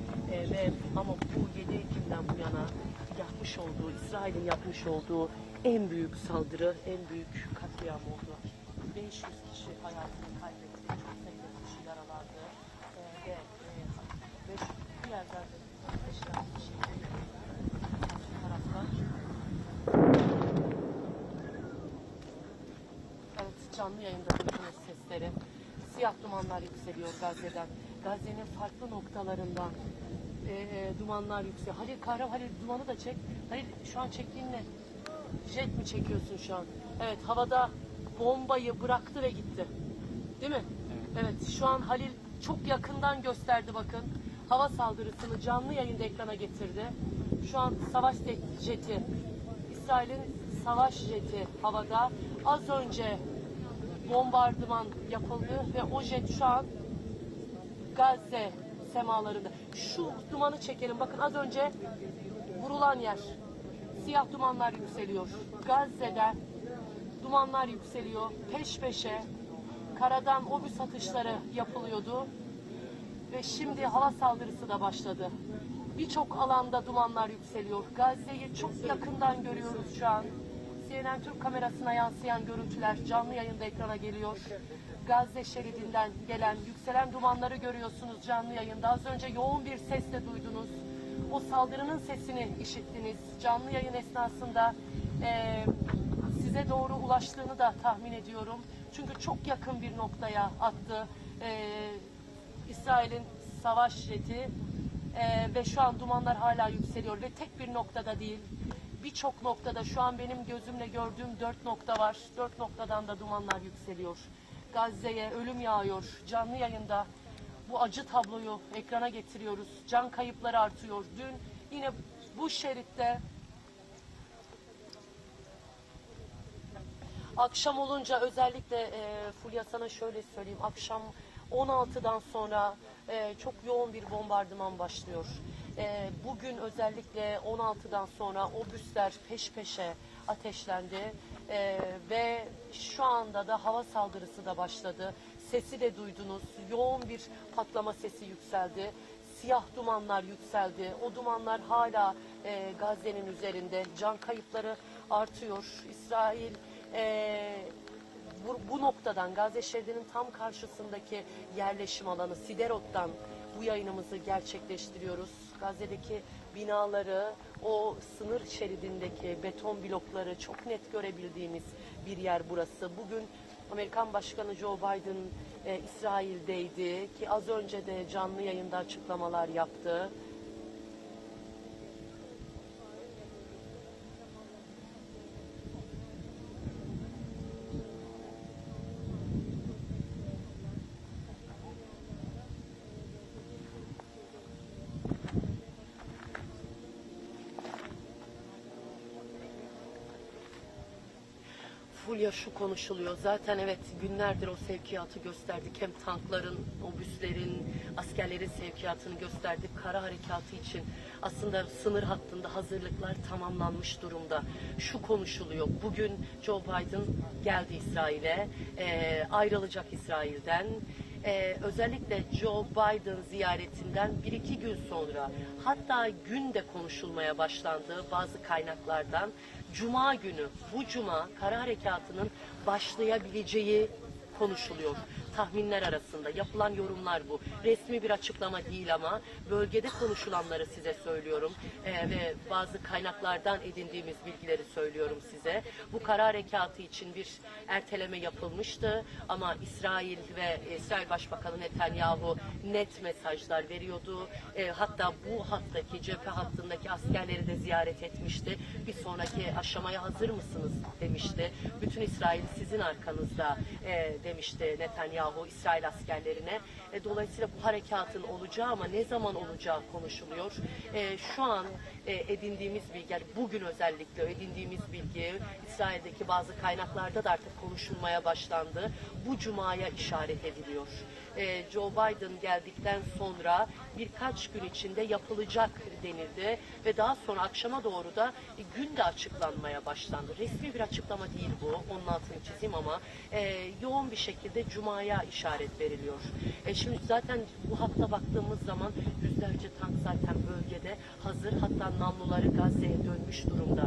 Ama bu 7 Ekim'den bu yana yapmış olduğu, İsrail'in yapmış olduğu en büyük saldırı, en büyük katliam oldu. 500 kişi hayatını kaybetti, çok sayıda kişi yaralandı ve bir yerden yaşayan kişi taraftan. Evet, canlı yayında duydunuz sesleri. Siyah dumanlar yükseliyor Gazze'den. Gazze'nin farklı noktalarından dumanlar yükseliyor. Halil Kahraman, Halil dumanı da çek. Halil şu an çektiğin ne? Jet mi çekiyorsun şu an? Evet, havada bombayı bıraktı ve gitti. Değil mi? Evet, şu an Halil çok yakından gösterdi bakın. Hava saldırısını canlı yayında ekrana getirdi. Şu an savaş jeti, İsrail'in savaş jeti havada. Az önce bombardıman yapıldı ve o jet şu an Gazze semalarında. Şu dumanı çekelim. Bakın az önce vurulan yer. Siyah dumanlar yükseliyor. Gazze'den dumanlar yükseliyor. Peş peşe karadan obüs atışları yapılıyordu. Ve şimdi hava saldırısı da başladı. Birçok alanda dumanlar yükseliyor. Gazze'yi çok yakından görüyoruz şu an. CNN Türk kamerasına yansıyan görüntüler canlı yayında ekrana geliyor. Gazze şeridinden gelen yükselen dumanları görüyorsunuz canlı yayında. Az önce yoğun bir sesle duydunuz. O saldırının sesini işittiniz. Canlı yayın esnasında size doğru ulaştığını da tahmin ediyorum. Çünkü çok yakın bir noktaya attı İsrail'in savaş jeti ve şu an dumanlar hala yükseliyor ve tek bir noktada değil, birçok noktada şu an benim gözümle gördüğüm 4 nokta var. 4 noktadan da dumanlar yükseliyor. Gazze'ye ölüm yağıyor. Canlı yayında bu acı tabloyu ekrana getiriyoruz. Can kayıpları artıyor. Dün yine bu şeritte akşam olunca özellikle Fulya sana şöyle söyleyeyim. Akşam 16'dan sonra çok yoğun bir bombardıman başlıyor. Bugün özellikle 16'dan sonra obüsler peş peşe ateşlendi. Ve şu anda da hava saldırısı da başladı. Sesi de duydunuz. Yoğun bir patlama sesi yükseldi. Siyah dumanlar yükseldi. O dumanlar hala Gazze'nin üzerinde. Can kayıpları artıyor. İsrail bu noktadan, Gazze şeridinin tam karşısındaki yerleşim alanı Siderot'tan bu yayınımızı gerçekleştiriyoruz. Gazze'deki binaları, o sınır şeridindeki beton blokları çok net görebildiğimiz bir yer burası. Bugün Amerikan Başkanı Joe Biden İsrail'deydi ki az önce de canlı yayında açıklamalar yaptı. Fulya şu konuşuluyor. Zaten evet günlerdir o sevkiyatı gösterdik. Hem tankların, obüslerin, askerlerin sevkiyatını gösterdik. Kara harekatı için aslında sınır hattında hazırlıklar tamamlanmış durumda. Şu konuşuluyor. Bugün Joe Biden geldi İsrail'e. Ayrılacak İsrail'den. Özellikle Joe Biden ziyaretinden 1-2 gün sonra, hatta gün de konuşulmaya başlandığı bazı kaynaklardan Cuma günü, bu Cuma kara harekatının başlayabileceği konuşuluyor. Tahminler arasında yapılan yorumlar bu. Resmi bir açıklama değil ama bölgede konuşulanları size söylüyorum ve bazı kaynaklardan edindiğimiz bilgileri söylüyorum size. Bu kara harekatı için bir erteleme yapılmıştı ama İsrail ve İsrail Başbakanı Netanyahu net mesajlar veriyordu. Hatta bu hattaki, cephe hattındaki askerleri de ziyaret etmişti. Bir sonraki aşamaya hazır mısınız demişti. Bütün İsrail sizin arkanızda demişti Netanyahu İsrail askerlerine. Dolayısıyla bu harekatın olacağı ama ne zaman olacağı konuşuluyor. Şu an edindiğimiz bilgi, yani bugün özellikle edindiğimiz bilgi İsrail'deki bazı kaynaklarda da artık konuşulmaya başlandı. Bu Cuma'ya işaret ediliyor. Joe Biden geldikten sonra birkaç gün içinde yapılacak denildi ve daha sonra akşama doğru da gün de açıklanmaya başlandı. Resmi bir açıklama değil bu, onun altını çizeyim ama yoğun bir şekilde Cuma'ya işaret veriliyor. Şimdi zaten bu hafta baktığımız zaman yüzlerce tank zaten bölgede hazır, hatta namluları Gazze'ye dönmüş durumda.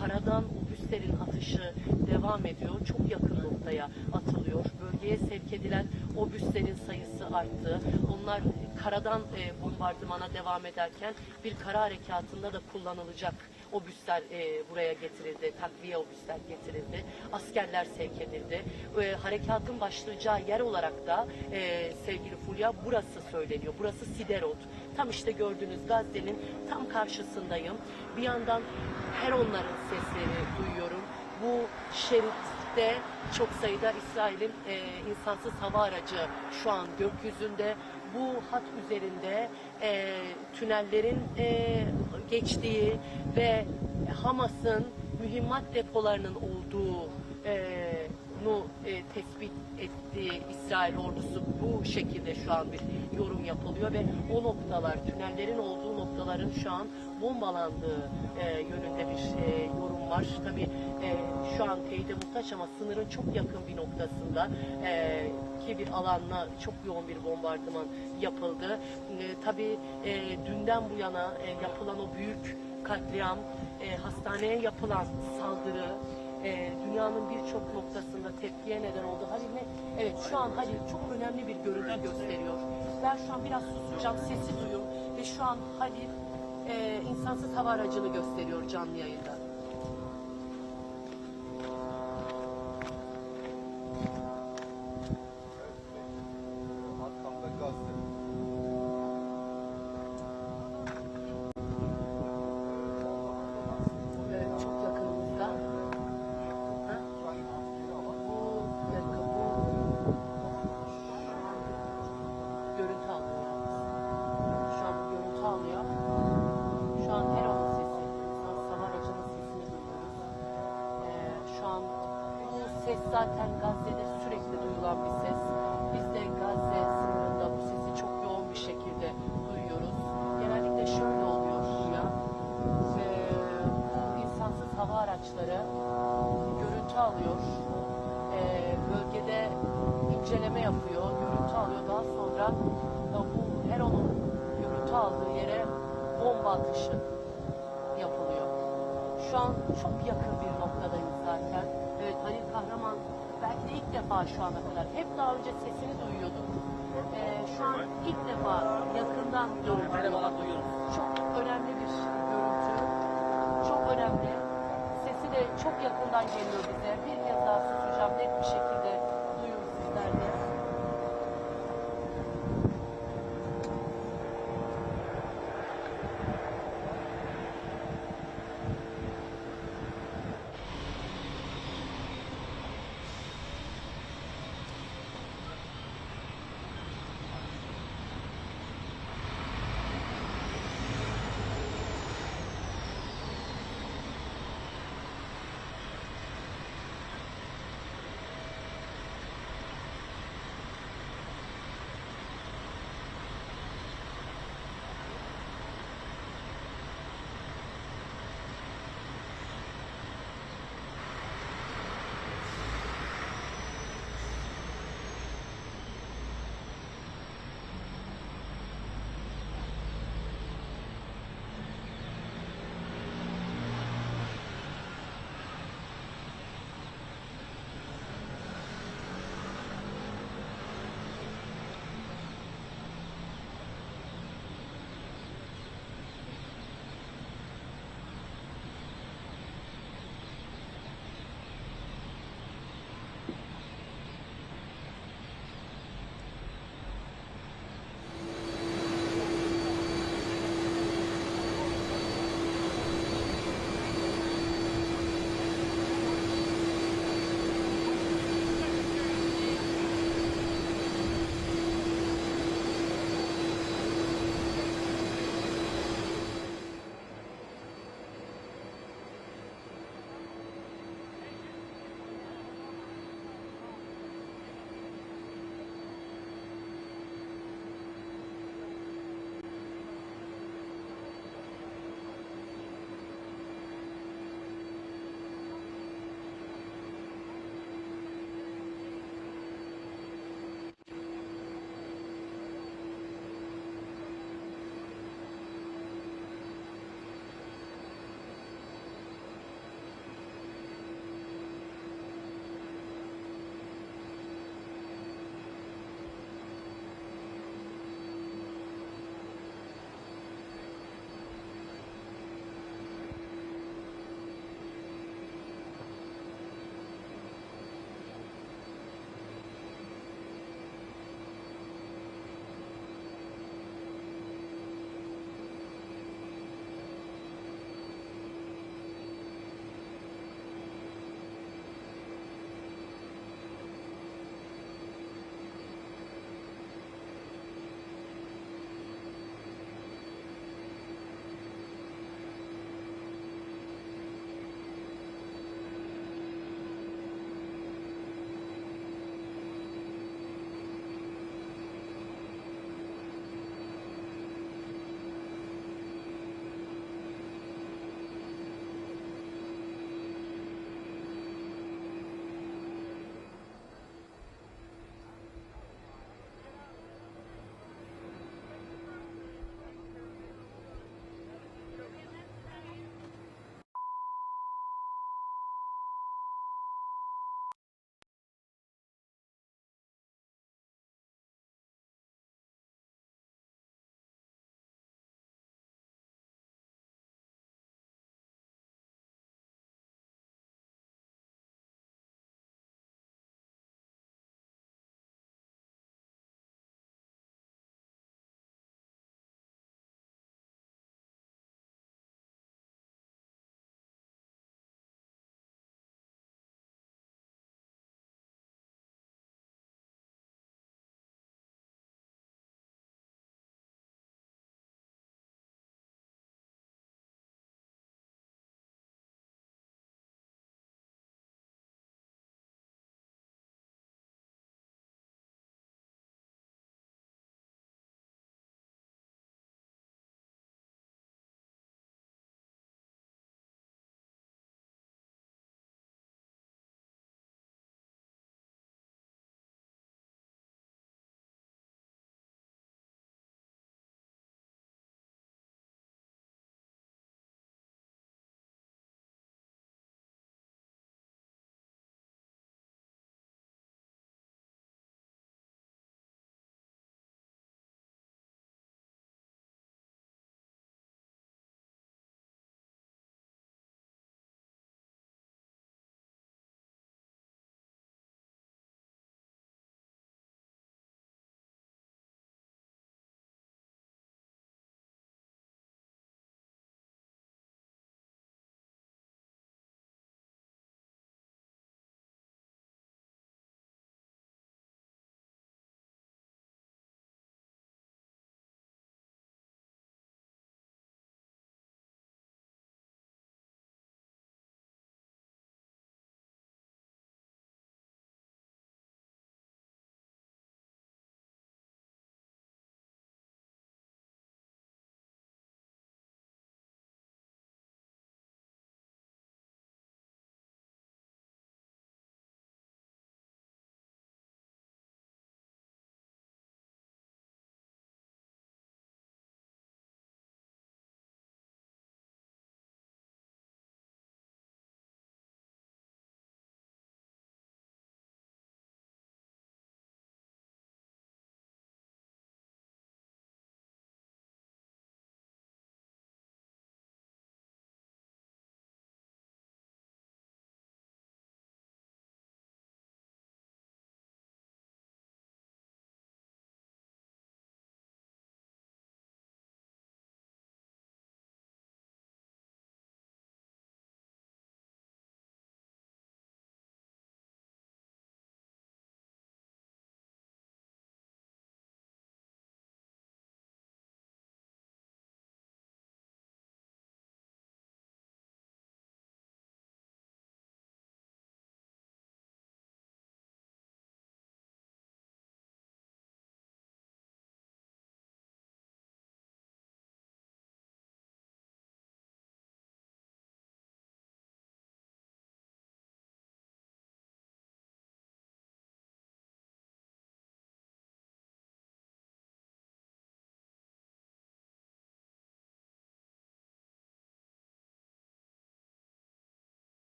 Karadan obüslerin atışı devam ediyor, çok yakın noktaya atılıyor. Bölgeye sevk edilen obüslerin sayısı arttı. Onlar karadan bombardımana devam ederken bir kara harekatında da kullanılacak obüsler buraya getirildi, takviye obüsler getirildi, askerler sevk edildi. Harekatın başlayacağı yer olarak da sevgili Fulya burası söyleniyor. Burası Siderot. Tam işte gördüğünüz Gazze'nin tam karşısındayım. Bir yandan her onların seslerini duyuyorum. Bu şeritte çok sayıda İsrail'in insansız hava aracı şu an gökyüzünde. Bu hat üzerinde tünellerin geçtiği ve Hamas'ın mühimmat depolarının olduğunu tespit ettiği İsrail ordusu bu şekilde şu an bir yorum yapılıyor ve o noktalar, tünellerin olduğu noktaların şu an bombalandığı yönünde bir yorum var. Tabii şu an teyide muhtaç ama sınırın çok yakın bir noktasında ki bir alanla çok yoğun bir bombardıman yapıldı. Tabii dünden bu yana yapılan o büyük katliam, hastaneye yapılan saldırı, dünyanın birçok noktasında tepkiye neden oldu. Halil'le, evet şu an Halil çok önemli bir görüntü gösteriyor. Ben şu an biraz susacağım, sesi duyun ve şu an Halil insansız hava aracını gösteriyor canlı yayında. Zaten Gazze'de sürekli duyulan bir ses. Biz de Gazze sınırında bu sesi çok yoğun bir şekilde duyuyoruz. Genellikle şöyle oluyor ya. Bu insansız hava araçları görüntü görüntü alıyor. Bölgede inceleme yapıyor, görüntü alıyor. Daha sonra bu Heron'un görüntü aldığı yere bomba atışı yapılıyor. Şu an çok yakın bir noktadayız zaten. Evet, Halil Kahraman belki de ilk defa şu ana kadar, hep daha önce sesini duyuyorduk. Şu an ilk defa yakından görüntü. Çok önemli bir görüntü. Çok önemli. Sesi de çok yakından geliyor bize. Bir kez daha susacağım, net bir şekilde duyun sizler de.